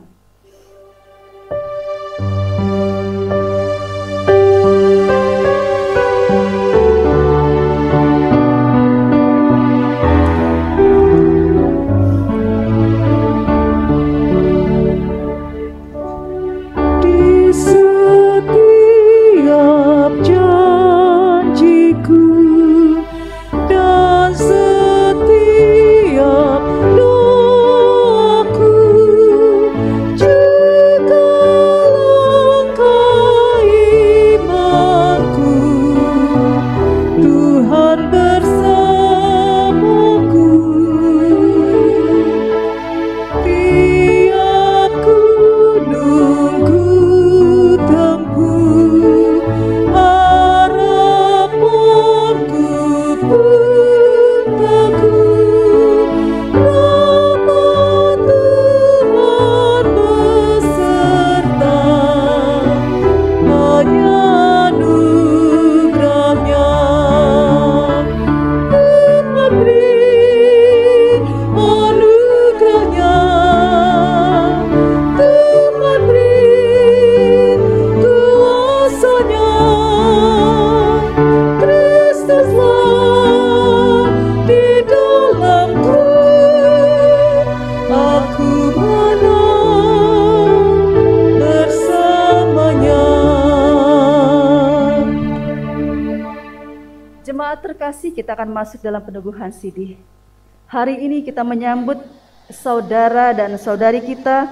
Kita akan masuk dalam peneguhan sidih. Hari ini kita menyambut saudara dan saudari kita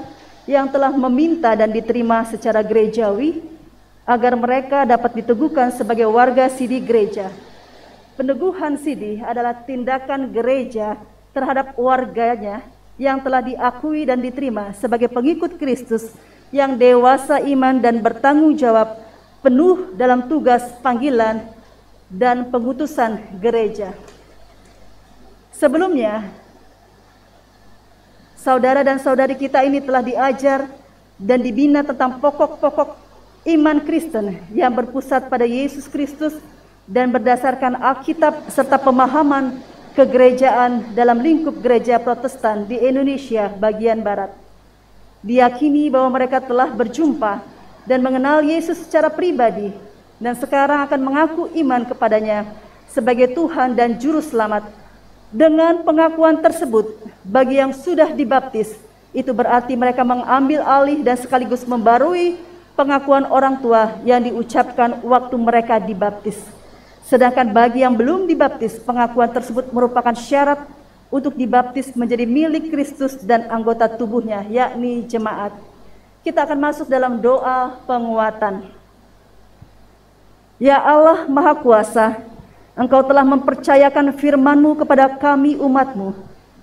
yang telah meminta dan diterima secara gerejawi agar mereka dapat diteguhkan sebagai warga sidih gereja. Peneguhan sidih adalah tindakan gereja terhadap warganya yang telah diakui dan diterima sebagai pengikut Kristus yang dewasa iman dan bertanggung jawab penuh dalam tugas panggilan dan pengutusan gereja. Sebelumnya, saudara dan saudari kita ini telah diajar dan dibina tentang pokok-pokok iman Kristen yang berpusat pada Yesus Kristus dan berdasarkan Alkitab serta pemahaman kegerejaan dalam lingkup gereja Protestan di Indonesia bagian Barat. Diyakini bahwa mereka telah berjumpa dan mengenal Yesus secara pribadi dan sekarang akan mengaku iman kepadanya sebagai Tuhan dan Juru Selamat. Dengan pengakuan tersebut, bagi yang sudah dibaptis, itu berarti mereka mengambil alih dan sekaligus membarui pengakuan orang tua yang diucapkan waktu mereka dibaptis. Sedangkan bagi yang belum dibaptis, pengakuan tersebut merupakan syarat untuk dibaptis menjadi milik Kristus dan anggota tubuhnya, yakni jemaat. Kita akan masuk dalam doa penguatan. Ya Allah Maha Kuasa, Engkau telah mempercayakan firman-Mu kepada kami umat-Mu.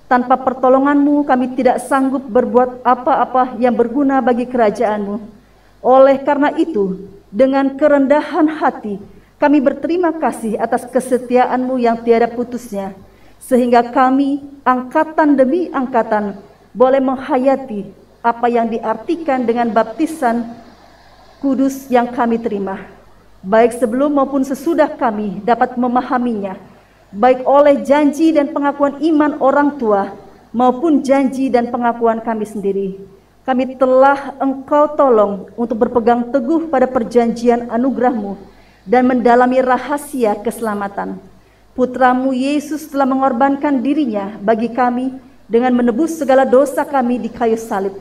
Tanpa pertolongan-Mu kami tidak sanggup berbuat apa-apa yang berguna bagi kerajaan-Mu. Oleh karena itu, dengan kerendahan hati, kami berterima kasih atas kesetiaan-Mu yang tiada putusnya, sehingga kami, angkatan demi angkatan, boleh menghayati apa yang diartikan dengan baptisan kudus yang kami terima, baik sebelum maupun sesudah kami dapat memahaminya, baik oleh janji dan pengakuan iman orang tua, maupun janji dan pengakuan kami sendiri. Kami telah Engkau tolong untuk berpegang teguh pada perjanjian anugerah-Mu dan mendalami rahasia keselamatan. Putra-Mu Yesus telah mengorbankan dirinya bagi kami dengan menebus segala dosa kami di kayu salib.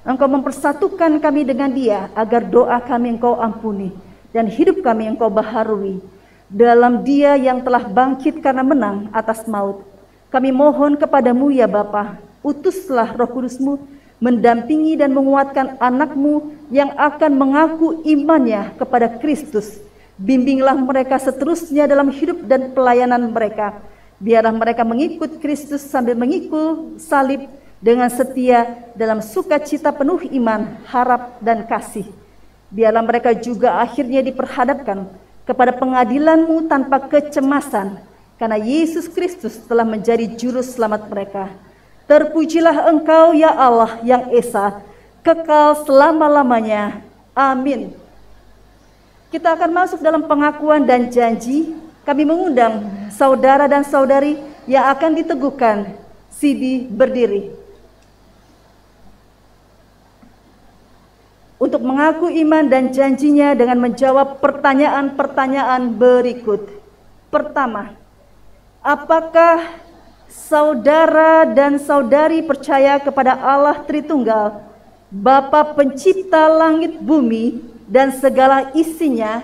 Engkau mempersatukan kami dengan Dia agar doa kami Engkau ampuni dan hidup kami Engkau baharui. Dalam Dia yang telah bangkit karena menang atas maut, kami mohon kepadamu ya Bapa, utuslah Roh Kudus-Mu mendampingi dan menguatkan anak-Mu yang akan mengaku imannya kepada Kristus. Bimbinglah mereka seterusnya dalam hidup dan pelayanan mereka. Biarlah mereka mengikut Kristus sambil mengikul salib dengan setia dalam sukacita penuh iman, harap, dan kasih. Biarlah mereka juga akhirnya diperhadapkan kepada pengadilan-Mu tanpa kecemasan, karena Yesus Kristus telah menjadi juru selamat mereka. Terpujilah Engkau ya Allah yang Esa, kekal selama-lamanya. Amin. Kita akan masuk dalam pengakuan dan janji. Kami mengundang saudara dan saudari yang akan diteguhkan. Sidi berdiri untuk mengaku iman dan janjinya dengan menjawab pertanyaan-pertanyaan berikut. Pertama, apakah saudara dan saudari percaya kepada Allah Tritunggal, Bapa Pencipta langit bumi dan segala isinya,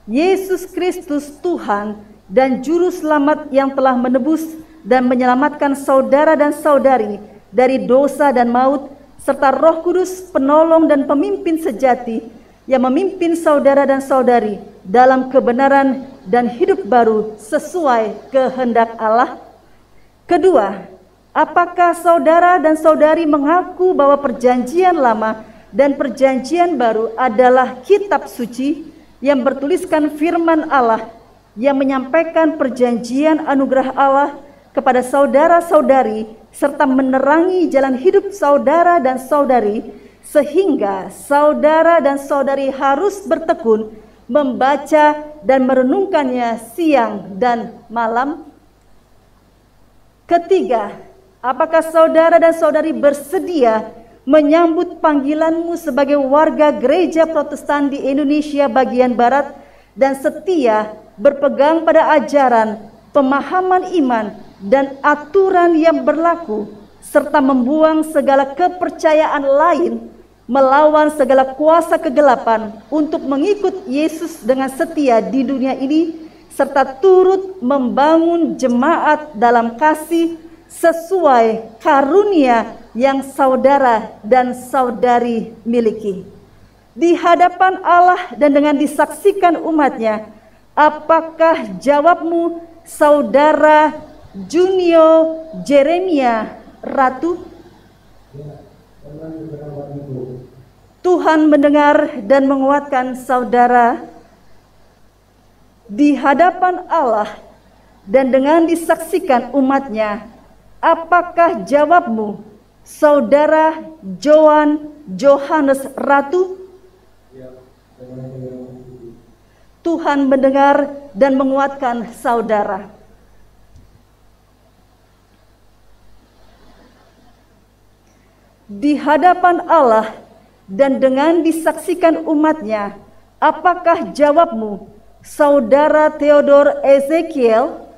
Yesus Kristus Tuhan dan Juru Selamat yang telah menebus dan menyelamatkan saudara dan saudari dari dosa dan maut, serta Roh Kudus penolong dan pemimpin sejati yang memimpin saudara dan saudari dalam kebenaran dan hidup baru sesuai kehendak Allah? Kedua, apakah saudara dan saudari mengaku bahwa perjanjian lama dan perjanjian baru adalah kitab suci yang bertuliskan firman Allah yang menyampaikan perjanjian anugerah Allah kepada saudara-saudari serta menerangi jalan hidup saudara dan saudari, sehingga saudara dan saudari harus bertekun membaca dan merenungkannya siang dan malam? Ketiga, apakah saudara dan saudari bersedia menyambut panggilan-Mu sebagai warga gereja Protestan di Indonesia bagian Barat dan setia berpegang pada ajaran, pemahaman iman, dan aturan yang berlaku, serta membuang segala kepercayaan lain, melawan segala kuasa kegelapan untuk mengikut Yesus dengan setia di dunia ini, serta turut membangun jemaat dalam kasih sesuai karunia yang saudara dan saudari miliki. Di hadapan Allah dan dengan disaksikan umatnya, apakah jawabmu, saudara Junio Jeremia Ratu? Tuhan mendengar dan menguatkan saudara. Di hadapan Allah dan dengan disaksikan umatnya, apakah jawabmu, saudara Joan Johannes Ratu? Tuhan mendengar dan menguatkan saudara. Di hadapan Allah dan dengan disaksikan umatnya, apakah jawabmu, saudara Theodor Ezekiel?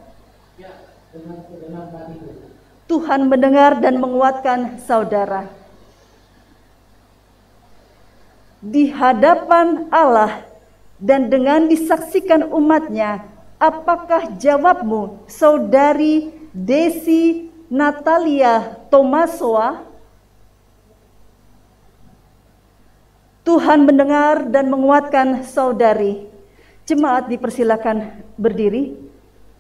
Tuhan mendengar dan menguatkan saudara. Di hadapan Allah dan dengan disaksikan umatnya, apakah jawabmu, saudari Desi Natalia Tomasoa? Tuhan mendengar dan menguatkan saudari. Jemaat dipersilakan berdiri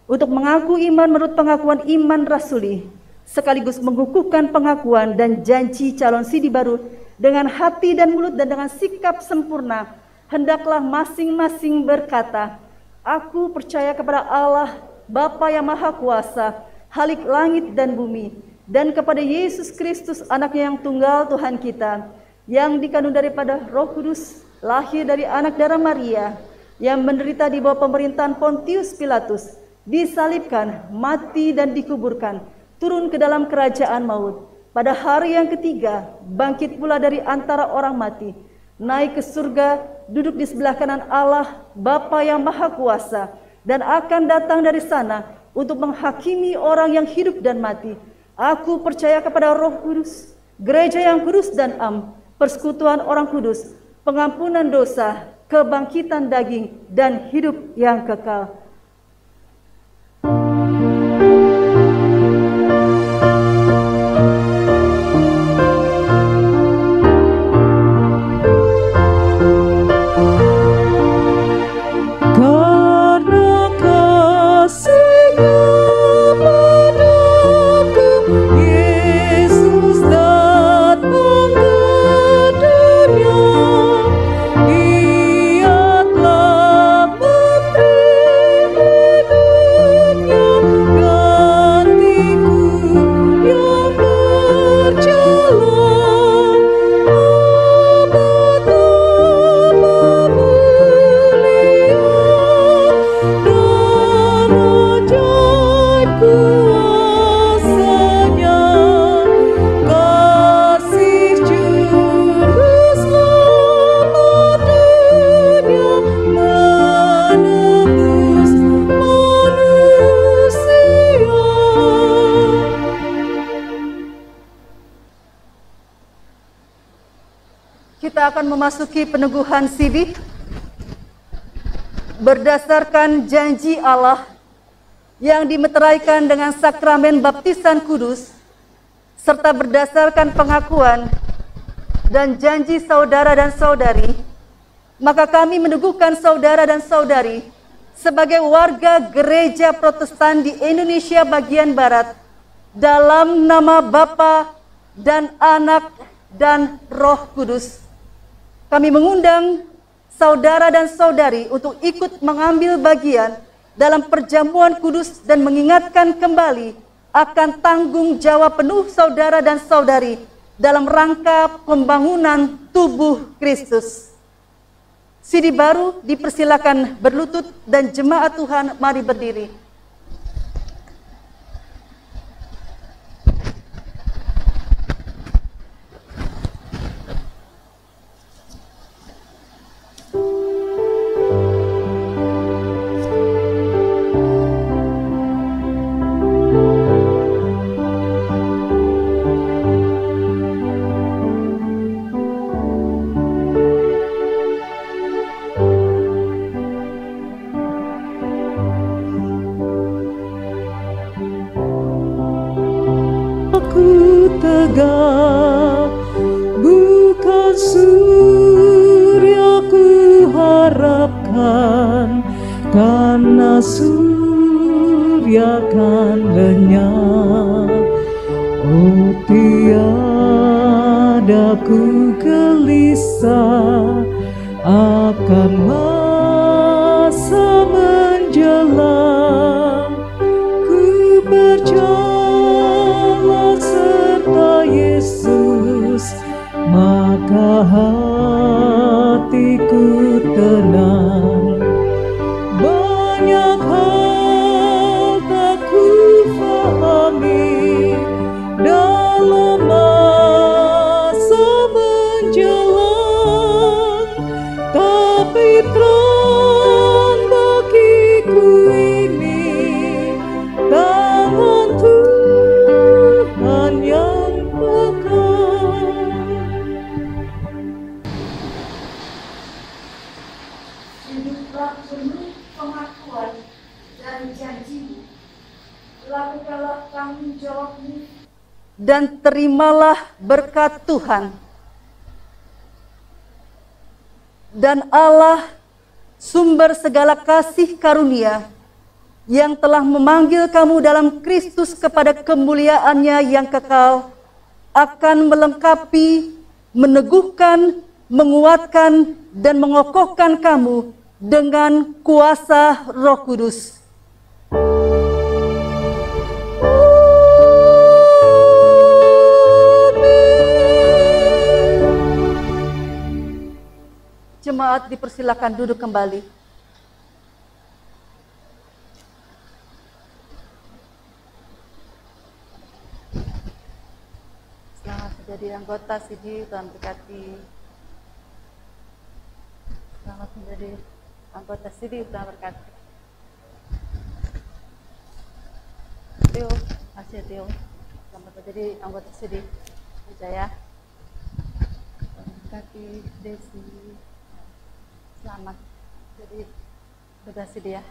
untuk mengaku iman menurut pengakuan iman rasuli, sekaligus mengukuhkan pengakuan dan janji calon sidi baru dengan hati dan mulut dan dengan sikap sempurna. Hendaklah masing-masing berkata, aku percaya kepada Allah, Bapa yang Maha Kuasa, Khalik langit dan bumi, dan kepada Yesus Kristus, anaknya yang tunggal Tuhan kita, yang dikandung daripada Roh Kudus, lahir dari anak darah Maria, yang menderita di bawah pemerintahan Pontius Pilatus, disalibkan, mati dan dikuburkan, turun ke dalam kerajaan maut. Pada hari yang ketiga, bangkit pula dari antara orang mati, naik ke surga, duduk di sebelah kanan Allah, Bapa yang Maha Kuasa, dan akan datang dari sana untuk menghakimi orang yang hidup dan mati. Aku percaya kepada Roh Kudus, gereja yang kudus dan am, persekutuan orang kudus, pengampunan dosa, kebangkitan daging, dan hidup yang kekal. Kita akan memasuki peneguhan sidi berdasarkan janji Allah yang dimeteraikan dengan sakramen baptisan kudus, serta berdasarkan pengakuan dan janji saudara dan saudari. Maka kami meneguhkan saudara dan saudari sebagai warga gereja Protestan di Indonesia bagian Barat dalam nama Bapa dan Anak dan Roh Kudus. Kami mengundang saudara dan saudari untuk ikut mengambil bagian dalam perjamuan kudus dan mengingatkan kembali akan tanggung jawab penuh saudara dan saudari dalam rangka pembangunan tubuh Kristus. Sidi baru dipersilakan berlutut dan jemaat Tuhan mari berdiri. Tegak, bukan surya ku harapkan, karena surya kan lenyap. Oh, tiada ku gelisah akan masa menjelang. Ku berjalan serta Yesus, maka hatiku tenang. Banyak hal tak ku fahami dalam masa menjelang, tapi terang bagiku ini tangan Tuhan yang pegang. Hiduplah penuh pengakuan dan janji, lakukanlah tanggung jawabmu, dan terimalah berkat Tuhan. dan Allah, sumber segala kasih karunia, yang telah memanggil kamu dalam Kristus kepada kemuliaan-Nya yang kekal, akan melengkapi, meneguhkan, menguatkan, dan mengokohkan kamu dengan kuasa Roh Kudus. Jemaat dipersilakan duduk kembali. Selamat menjadi anggota SIDI, Tuhan berkati. Selamat menjadi anggota SIDI, Tuhan berkati. Teo, masih Teo. Selamat menjadi anggota SIDI. Wijaya. Tuhan berkati. Desi. Selamat jadi anggota SIDI ya.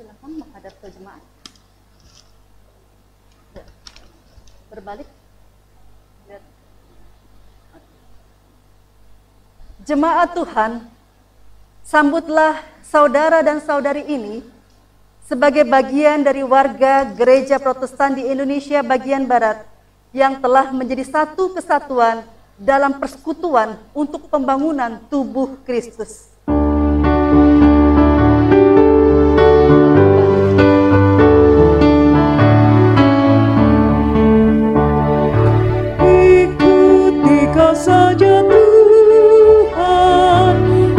Silakan menghadap ke jemaat. Berbalik. Lihat. Jemaat Tuhan, sambutlah saudara dan saudari ini sebagai bagian dari warga Gereja Protestan di Indonesia bagian Barat yang telah menjadi satu kesatuan dalam persekutuan untuk pembangunan tubuh Kristus. Saja Tuhan,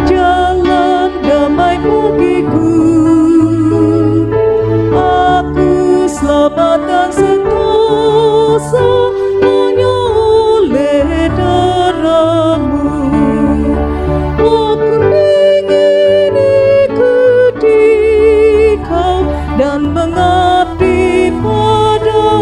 jalan damai bagiku. Aku selamat dan sentosa hanya oleh darah-Mu. Aku ingin ikuti Kau dan mengabdi padamu.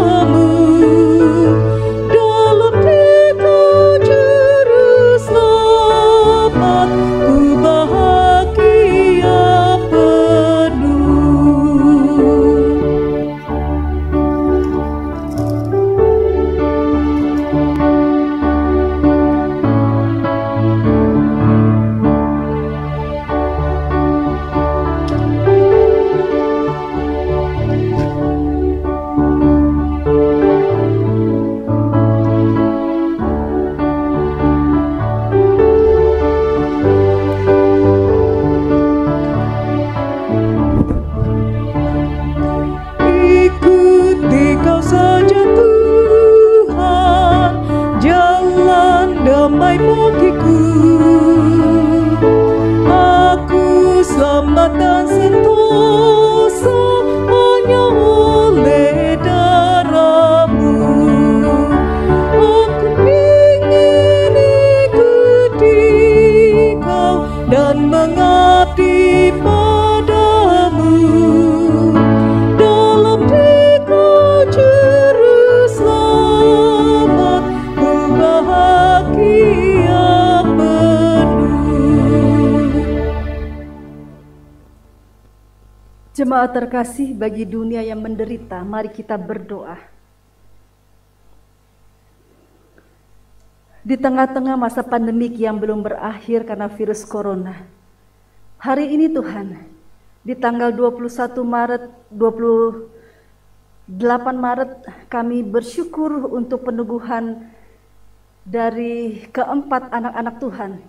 Jemaat terkasih, bagi dunia yang menderita, mari kita berdoa. Di tengah-tengah masa pandemik yang belum berakhir karena virus corona, hari ini Tuhan, di tanggal 28 Maret, kami bersyukur untuk peneguhan dari keempat anak-anak Tuhan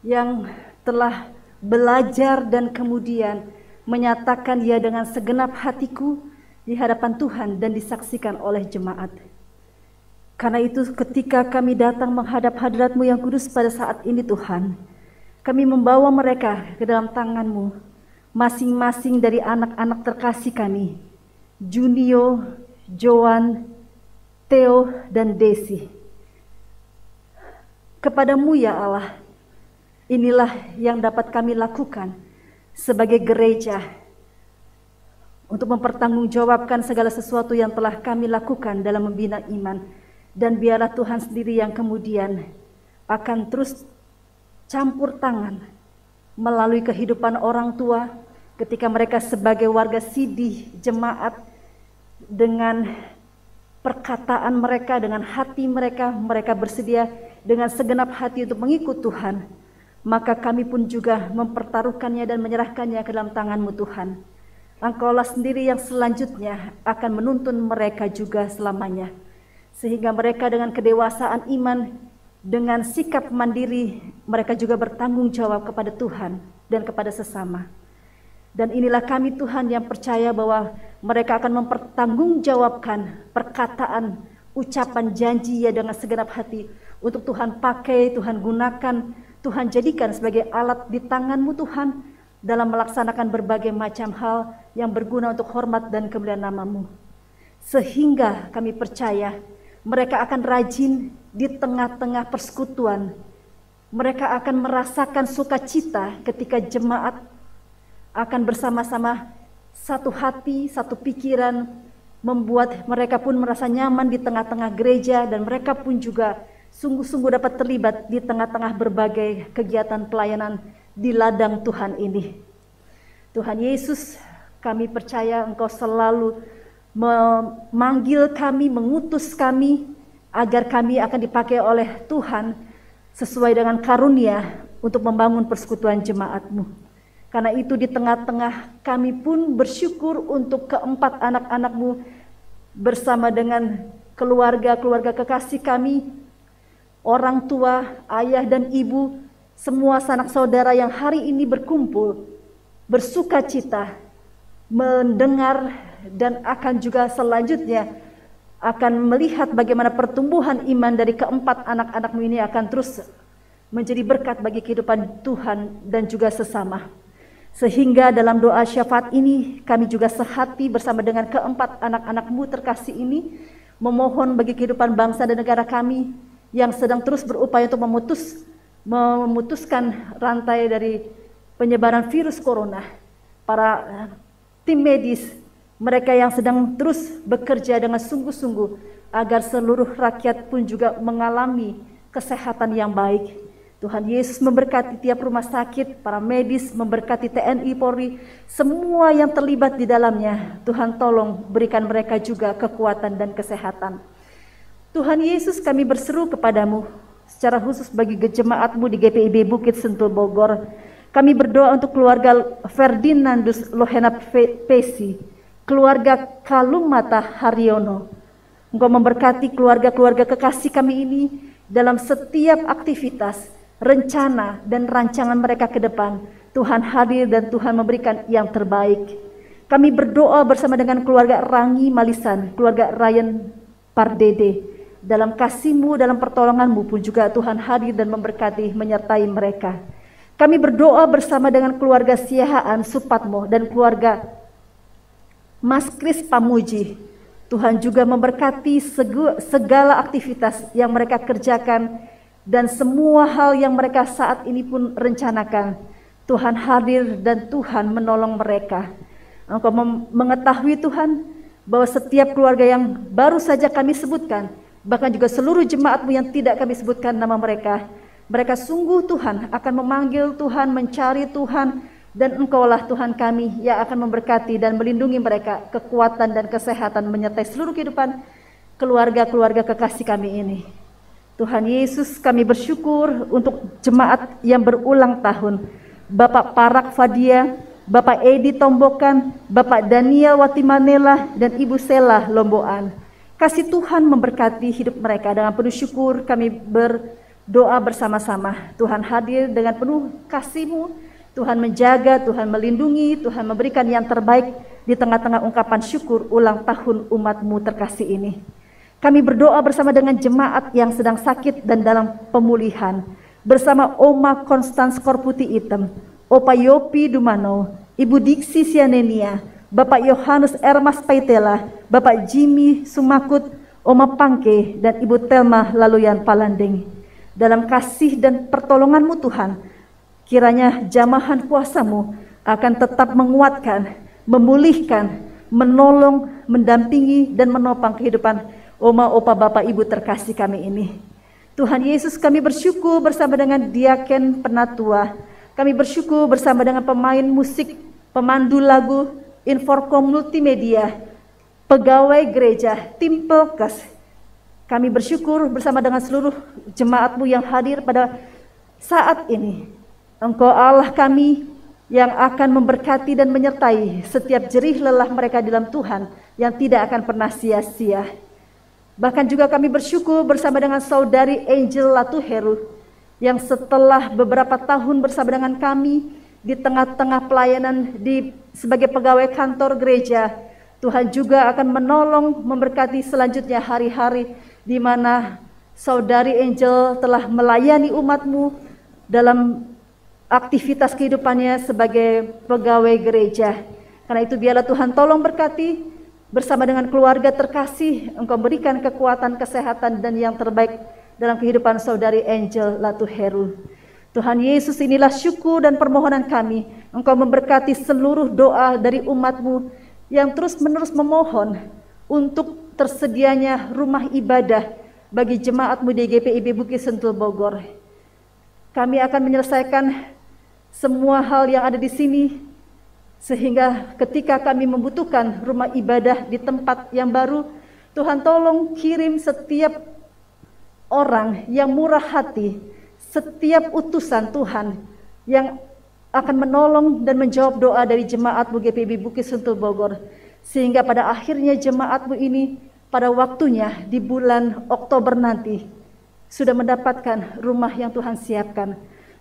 yang telah belajar dan kemudian menyatakan ya dengan segenap hatiku di hadapan Tuhan dan disaksikan oleh jemaat. Karena itu ketika kami datang menghadap hadirat-Mu yang kudus pada saat ini Tuhan, kami membawa mereka ke dalam tangan-Mu, masing-masing dari anak-anak terkasih kami, Junio, Joan, Theo, dan Desi. Kepadamu ya Allah, inilah yang dapat kami lakukan sebagai gereja untuk mempertanggungjawabkan segala sesuatu yang telah kami lakukan dalam membina iman. Dan biarlah Tuhan sendiri yang kemudian akan terus campur tangan melalui kehidupan orang tua ketika mereka sebagai warga sidih jemaat, dengan perkataan mereka, dengan hati mereka, mereka bersedia dengan segenap hati untuk mengikut Tuhan. Maka kami pun juga mempertaruhkannya dan menyerahkannya ke dalam tangan-Mu Tuhan. Engkaulah sendiri yang selanjutnya akan menuntun mereka juga selamanya. Sehingga mereka dengan kedewasaan iman, dengan sikap mandiri, mereka juga bertanggung jawab kepada Tuhan dan kepada sesama. Dan inilah kami Tuhan yang percaya bahwa mereka akan mempertanggungjawabkan perkataan, ucapan janji ya dengan segenap hati untuk Tuhan pakai, Tuhan gunakan, Tuhan jadikan sebagai alat di tangan-Mu Tuhan dalam melaksanakan berbagai macam hal yang berguna untuk hormat dan kemuliaan nama-Mu. Sehingga kami percaya mereka akan rajin di tengah-tengah persekutuan. Mereka akan merasakan sukacita ketika jemaat akan bersama-sama satu hati, satu pikiran, membuat mereka pun merasa nyaman di tengah-tengah gereja, dan mereka pun juga sungguh-sungguh dapat terlibat di tengah-tengah berbagai kegiatan pelayanan di ladang Tuhan ini. Tuhan Yesus, kami percaya Engkau selalu memanggil kami, mengutus kami, agar kami akan dipakai oleh Tuhan sesuai dengan karunia untuk membangun persekutuan jemaat-Mu. Karena itu di tengah-tengah kami pun bersyukur untuk keempat anak-anak-Mu bersama dengan keluarga-keluarga kekasih kami, orang tua, ayah dan ibu, semua sanak saudara yang hari ini berkumpul, bersuka cita, mendengar dan akan juga selanjutnya akan melihat bagaimana pertumbuhan iman dari keempat anak-anak-Mu ini akan terus menjadi berkat bagi kehidupan Tuhan dan juga sesama. Sehingga dalam doa syafaat ini kami juga sehati bersama dengan keempat anak-anak-Mu terkasih ini, memohon bagi kehidupan bangsa dan negara kami yang sedang terus berupaya untuk memutuskan rantai dari penyebaran virus corona. Para tim medis, mereka yang sedang terus bekerja dengan sungguh-sungguh agar seluruh rakyat pun juga mengalami kesehatan yang baik. Tuhan Yesus memberkati tiap rumah sakit, para medis, memberkati TNI, Polri, semua yang terlibat di dalamnya. Tuhan tolong berikan mereka juga kekuatan dan kesehatan. Tuhan Yesus, kami berseru kepadamu secara khusus bagi jemaat-Mu di GPIB Bukit Sentul Bogor. Kami berdoa untuk keluarga Ferdinandus Lohena Pesi, keluarga Kalumata Haryono. Engkau memberkati keluarga-keluarga kekasih kami ini dalam setiap aktivitas, rencana dan rancangan mereka ke depan. Tuhan hadir dan Tuhan memberikan yang terbaik. Kami berdoa bersama dengan keluarga Rangi Malisan, keluarga Ryan Pardede. Dalam kasih-Mu, dalam pertolongan-Mu pun juga Tuhan hadir dan memberkati, menyertai mereka. Kami berdoa bersama dengan keluarga Siahaan Supatmo dan keluarga Mas Kris Pamuji. Tuhan juga memberkati segala aktivitas yang mereka kerjakan dan semua hal yang mereka saat ini pun rencanakan. Tuhan hadir dan Tuhan menolong mereka. Engkau mengetahui Tuhan bahwa setiap keluarga yang baru saja kami sebutkan, bahkan juga seluruh jemaat-Mu yang tidak kami sebutkan nama mereka, mereka sungguh Tuhan akan memanggil Tuhan, mencari Tuhan, dan Engkaulah Tuhan kami yang akan memberkati dan melindungi mereka, kekuatan dan kesehatan menyertai seluruh kehidupan keluarga-keluarga kekasih kami ini. Tuhan Yesus, kami bersyukur untuk jemaat yang berulang tahun, Bapak Parak Fadia, Bapak Edi Tombokan, Bapak Daniel Watimanela, dan Ibu Sela Lomboan. Kasih Tuhan memberkati hidup mereka. Dengan penuh syukur kami berdoa bersama-sama. Tuhan hadir dengan penuh kasih-Mu, Tuhan menjaga, Tuhan melindungi, Tuhan memberikan yang terbaik di tengah-tengah ungkapan syukur ulang tahun umat-Mu terkasih ini. Kami berdoa bersama dengan jemaat yang sedang sakit dan dalam pemulihan. Bersama Oma Konstans Korputi Item, Opa Yopi Dumano, Ibu Diksi Sianenia, Bapak Yohanes Ermas Paitela, Bapak Jimmy Sumakut, Oma Pangke, dan Ibu Telma Laluyan Palandeng. Dalam kasih dan pertolongan-Mu Tuhan, kiranya jamahan kuasa-Mu akan tetap menguatkan, memulihkan, menolong, mendampingi, dan menopang kehidupan oma, opa, bapak, ibu terkasih kami ini. Tuhan Yesus, kami bersyukur bersama dengan diaken penatua. Kami bersyukur bersama dengan pemain musik, pemandu lagu, Inforkom multimedia, pegawai gereja, tim pelkes. Kami bersyukur bersama dengan seluruh jemaat-Mu yang hadir pada saat ini. Engkau Allah kami yang akan memberkati dan menyertai setiap jerih lelah mereka dalam Tuhan yang tidak akan pernah sia-sia. Bahkan juga kami bersyukur bersama dengan saudari Angel Latuheru yang setelah beberapa tahun bersama dengan kami di tengah-tengah pelayanan sebagai pegawai kantor gereja, Tuhan juga akan menolong, memberkati selanjutnya hari-hari di mana saudari Angel telah melayani umat-Mu dalam aktivitas kehidupannya sebagai pegawai gereja. Karena itu biarlah Tuhan tolong berkati bersama dengan keluarga terkasih, Engkau berikan kekuatan, kesehatan, dan yang terbaik dalam kehidupan saudari Angel Latuheru. Tuhan Yesus, inilah syukur dan permohonan kami. Engkau memberkati seluruh doa dari umat-Mu yang terus-menerus memohon untuk tersedianya rumah ibadah bagi jemaat-Mu di GPIB Bukit Sentul Bogor. Kami akan menyelesaikan semua hal yang ada di sini, sehingga ketika kami membutuhkan rumah ibadah di tempat yang baru, Tuhan tolong kirim setiap orang yang murah hati, setiap utusan Tuhan yang akan menolong dan menjawab doa dari jemaat-Mu GPIB Bukit Sentul Bogor, sehingga pada akhirnya jemaat-Mu ini pada waktunya di bulan Oktober nanti sudah mendapatkan rumah yang Tuhan siapkan.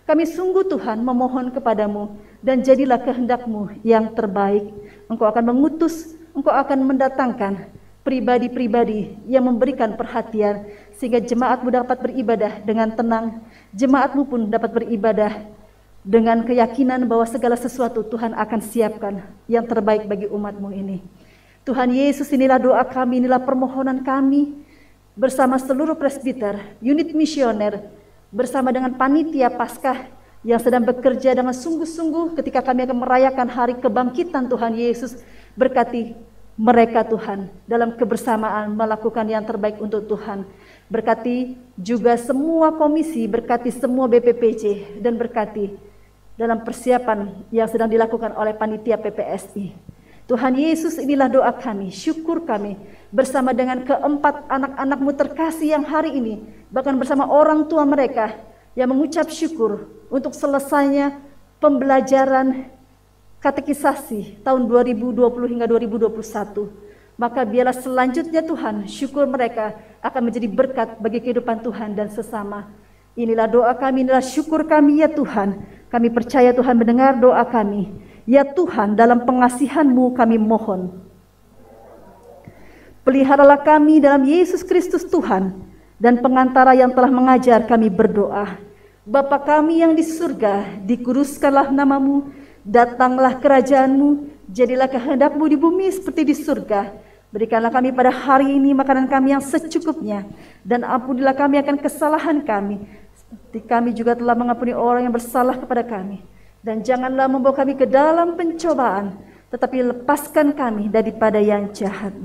Kami sungguh Tuhan memohon kepadamu, dan jadilah kehendak-Mu yang terbaik. Engkau akan mengutus, Engkau akan mendatangkan pribadi-pribadi yang memberikan perhatian, sehingga jemaat-Mu dapat beribadah dengan tenang, jemaat-Mu pun dapat beribadah dengan keyakinan bahwa segala sesuatu Tuhan akan siapkan yang terbaik bagi umat-Mu ini. Tuhan Yesus, inilah doa kami, inilah permohonan kami bersama seluruh presbiter, unit misioner, bersama dengan panitia Paskah yang sedang bekerja dengan sungguh-sungguh ketika kami akan merayakan hari kebangkitan Tuhan Yesus. Berkati mereka Tuhan dalam kebersamaan melakukan yang terbaik untuk Tuhan. Berkati juga semua komisi, berkati semua BPPJ, dan berkati dalam persiapan yang sedang dilakukan oleh panitia PPSI. Tuhan Yesus, inilah doa kami, syukur kami bersama dengan keempat anak-anak-Mu terkasih yang hari ini, bahkan bersama orang tua mereka yang mengucap syukur untuk selesainya pembelajaran katekisasi tahun 2020 hingga 2021. Maka biarlah selanjutnya Tuhan, syukur mereka akan menjadi berkat bagi kehidupan Tuhan dan sesama. Inilah doa kami, inilah syukur kami ya Tuhan. Kami percaya Tuhan mendengar doa kami. Ya Tuhan, dalam pengasihan-Mu kami mohon. Peliharalah kami dalam Yesus Kristus Tuhan, dan pengantara yang telah mengajar kami berdoa. Bapa kami yang di surga, dikuduskanlah nama-Mu, datanglah kerajaan-Mu, jadilah kehendak-Mu di bumi seperti di surga. Berikanlah kami pada hari ini makanan kami yang secukupnya, dan ampunilah kami akan kesalahan kami, seperti kami juga telah mengampuni orang yang bersalah kepada kami. Dan janganlah membawa kami ke dalam pencobaan, tetapi lepaskan kami daripada yang jahat.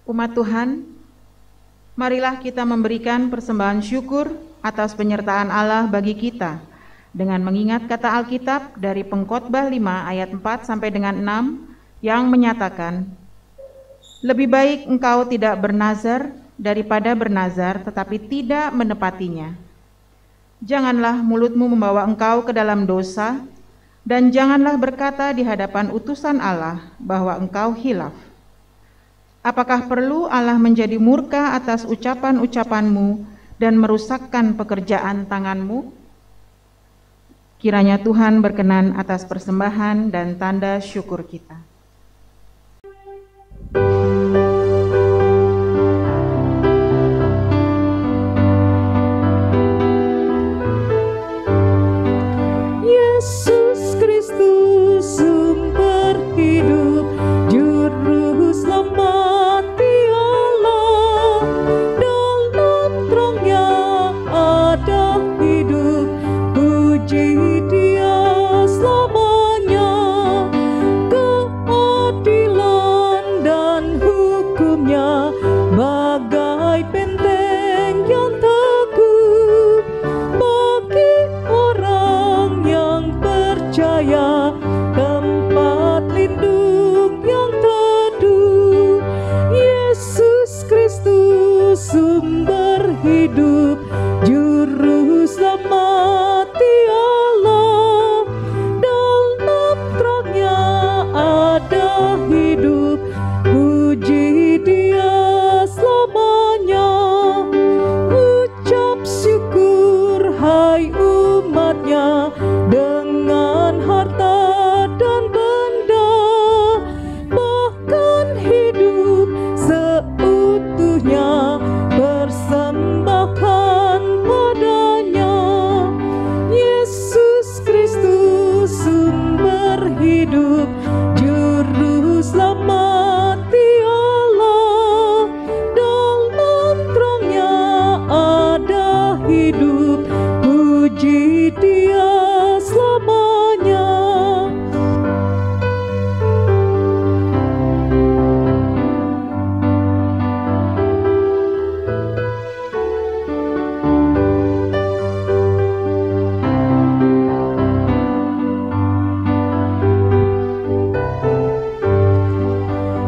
Umat Tuhan, marilah kita memberikan persembahan syukur atas penyertaan Allah bagi kita dengan mengingat kata Alkitab dari Pengkhotbah 5 ayat 4 sampai dengan 6 yang menyatakan, lebih baik engkau tidak bernazar daripada bernazar tetapi tidak menepatinya. Janganlah mulutmu membawa engkau ke dalam dosa, dan janganlah berkata di hadapan utusan Allah bahwa engkau hilaf. Apakah perlu Allah menjadi murka atas ucapan-ucapanmu dan merusakkan pekerjaan tanganmu? Kiranya Tuhan berkenan atas persembahan dan tanda syukur kita. Yesus Kristus sumber hidup, juru selamat Allah, dalam terangnya ada hidup, puji Dia selamanya. Keadilan dan hukumnya bagai benteng yang teguh bagi orang yang percaya, tempat lindung yang teduh. Yesus Kristus sumber hidup, juru selamat Allah, dalam terangnya ada hidup, puji Dia selamanya. Ucap syukur hai umatnya dengan harta dan benda, bahkan hidup seutuhnya persembahkan padanya. Yesus Kristus sumber hidup, juru selamat Allah, dalam terangnya ada hidup, puji Dia selamanya.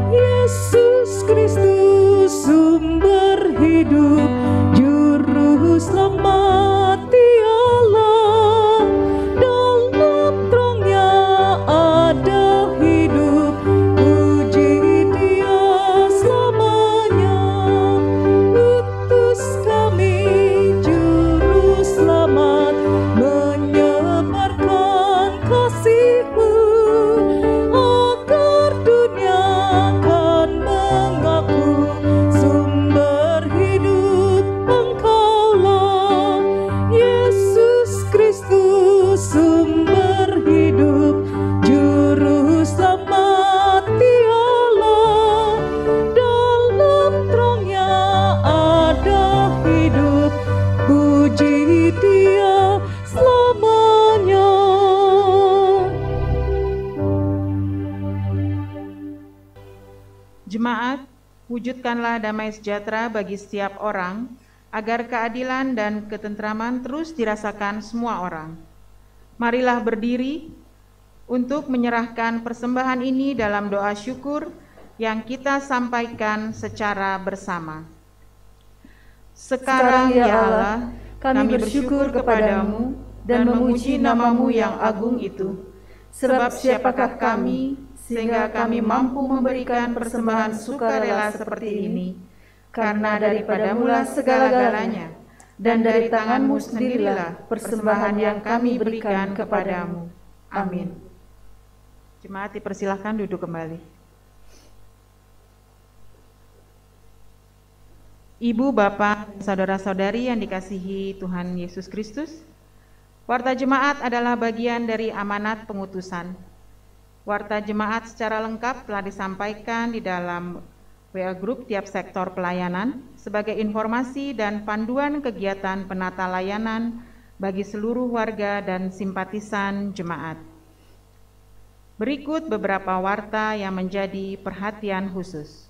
Yesus Kristus sumber hidup, juru selamat Allah, dalam terangnya ada hidup, puji Dia selamanya. Utus kami juru selamat, menyebarkan kasih-Mu, agar dunia kan mengaku sumber hidup Engkaulah. Yesus Kristus sumber hidup, juru selamat Allah, dalam terangnya ada hidup, puji Dia selamanya. Jemaat, wujudkanlah damai sejahtera bagi setiap orang, agar keadilan dan ketentraman terus dirasakan semua orang. Marilah berdiri untuk menyerahkan persembahan ini dalam doa syukur yang kita sampaikan secara bersama. Sekarang ya Allah, kami bersyukur kepadamu dan memuji nama-Mu yang agung itu. Sebab siapakah kami sehingga kami mampu memberikan persembahan sukarela seperti ini? Karena daripadamu-lah segala-galanya, dan dari tangan-Mu sendirilah persembahan yang kami berikan kepadamu. Amin. Jemaat dipersilahkan duduk kembali. Ibu, Bapak, saudara-saudari yang dikasihi Tuhan Yesus Kristus, Warta Jemaat adalah bagian dari amanat pengutusan. Warta Jemaat secara lengkap telah disampaikan di dalam WA Group tiap sektor pelayanan sebagai informasi dan panduan kegiatan penata layanan bagi seluruh warga dan simpatisan jemaat. Berikut beberapa warta yang menjadi perhatian khusus.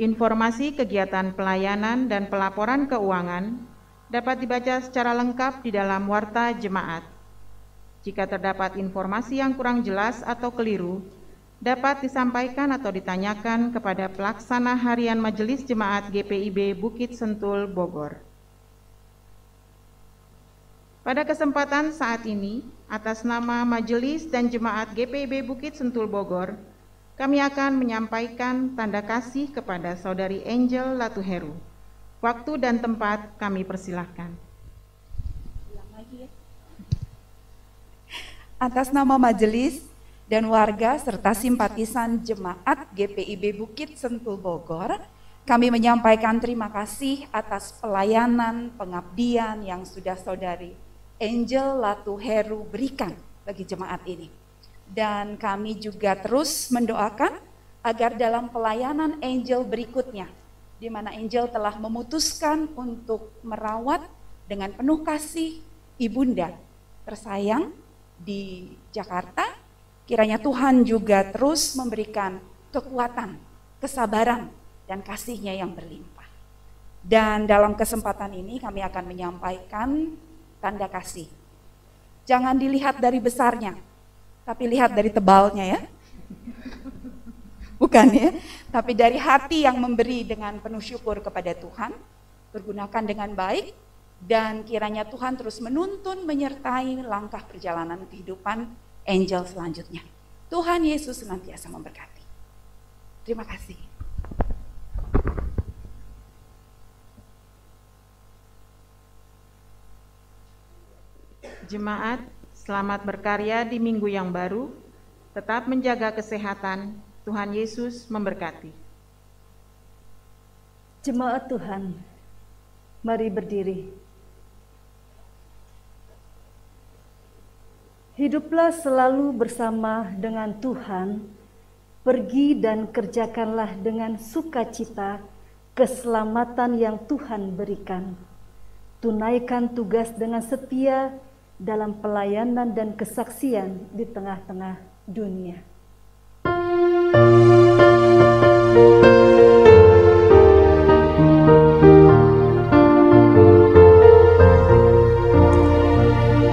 Informasi kegiatan pelayanan dan pelaporan keuangan dapat dibaca secara lengkap di dalam Warta Jemaat. Jika terdapat informasi yang kurang jelas atau keliru, dapat disampaikan atau ditanyakan kepada Pelaksana Harian Majelis Jemaat GPIB Bukit Sentul Bogor. Pada kesempatan saat ini, atas nama Majelis dan Jemaat GPIB Bukit Sentul Bogor, kami akan menyampaikan tanda kasih kepada Saudari Angel Latuheru. Waktu dan tempat kami persilahkan. Atas nama Majelis dan warga serta simpatisan Jemaat GPIB Bukit Sentul Bogor, kami menyampaikan terima kasih atas pelayanan pengabdian yang sudah Saudari Angel Latuheru berikan bagi jemaat ini. Dan kami juga terus mendoakan agar dalam pelayanan Angel berikutnya, di mana Angel telah memutuskan untuk merawat dengan penuh kasih ibunda tersayang di Jakarta, kiranya Tuhan juga terus memberikan kekuatan, kesabaran, dan kasih-Nya yang berlimpah. Dan dalam kesempatan ini kami akan menyampaikan tanda kasih. Jangan dilihat dari besarnya, tapi lihat dari tebalnya ya. Bukan ya, tapi dari hati yang memberi dengan penuh syukur kepada Tuhan, pergunakan dengan baik, dan kiranya Tuhan terus menuntun menyertai langkah perjalanan kehidupan Angel selanjutnya. Tuhan Yesus senantiasa memberkati. Terima kasih. Jemaat, selamat berkarya di minggu yang baru, tetap menjaga kesehatan, Tuhan Yesus memberkati. Jemaat Tuhan, mari berdiri. Hiduplah selalu bersama dengan Tuhan, pergi dan kerjakanlah dengan sukacita keselamatan yang Tuhan berikan. Tunaikan tugas dengan setia dalam pelayanan dan kesaksian di tengah-tengah dunia.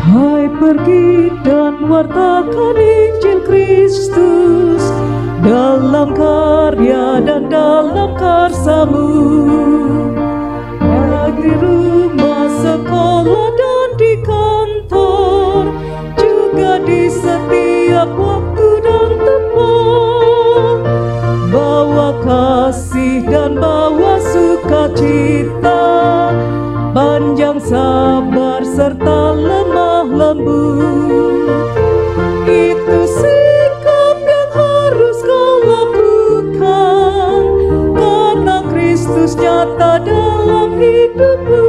Hai, pergi dan wartakan Injil Kristus dalam karya dan dalam karsamu, di rumah, sekolah, dan di kantor, juga di setiap waktu dan tempat. Bawa kasih dan bawa sukacita, panjang sabar serta lemah lembut. Itu sikap yang harus kau lakukan, karena Kristus nyata dalam hidupmu.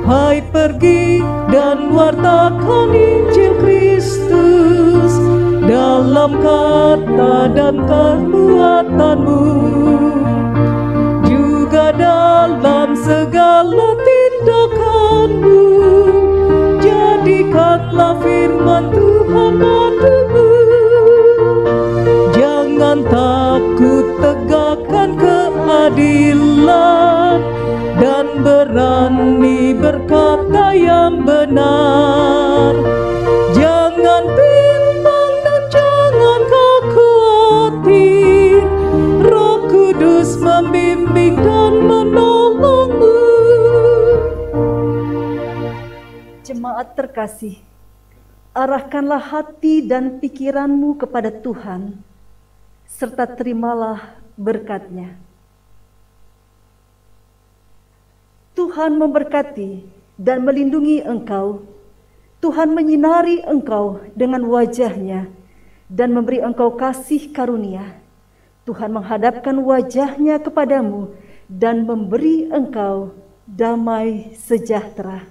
Hai, pergi dan wartakan Injil Kristus dalam kata dan perbuatanmu, juga dalam segala tindakanmu. Jadikanlah firman Tuhan madumu. Jangan takut, tegakkan keadilan dan berani berkata yang benar. Jangan bimbang dan jangan kau khawatir, Roh Kudus membimbing dan menolongmu. Jemaat terkasih, arahkanlah hati dan pikiranmu kepada Tuhan, serta terimalah berkat-Nya. Tuhan memberkati dan melindungi engkau. Tuhan menyinari engkau dengan wajah-Nya dan memberi engkau kasih karunia. Tuhan menghadapkan wajah-Nya kepadamu dan memberi engkau damai sejahtera.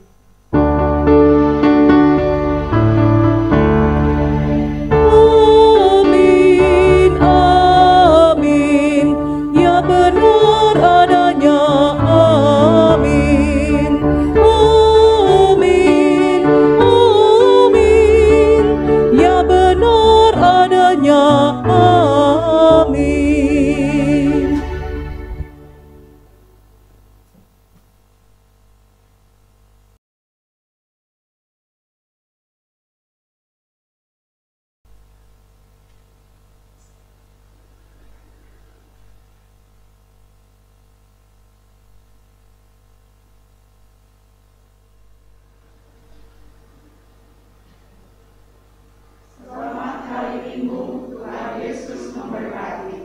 Amin, amin, ya benar adanya. Amin, amin, amin, ya benar adanya. Amin. kasih-Mu, Tuhan Yesus memberkati.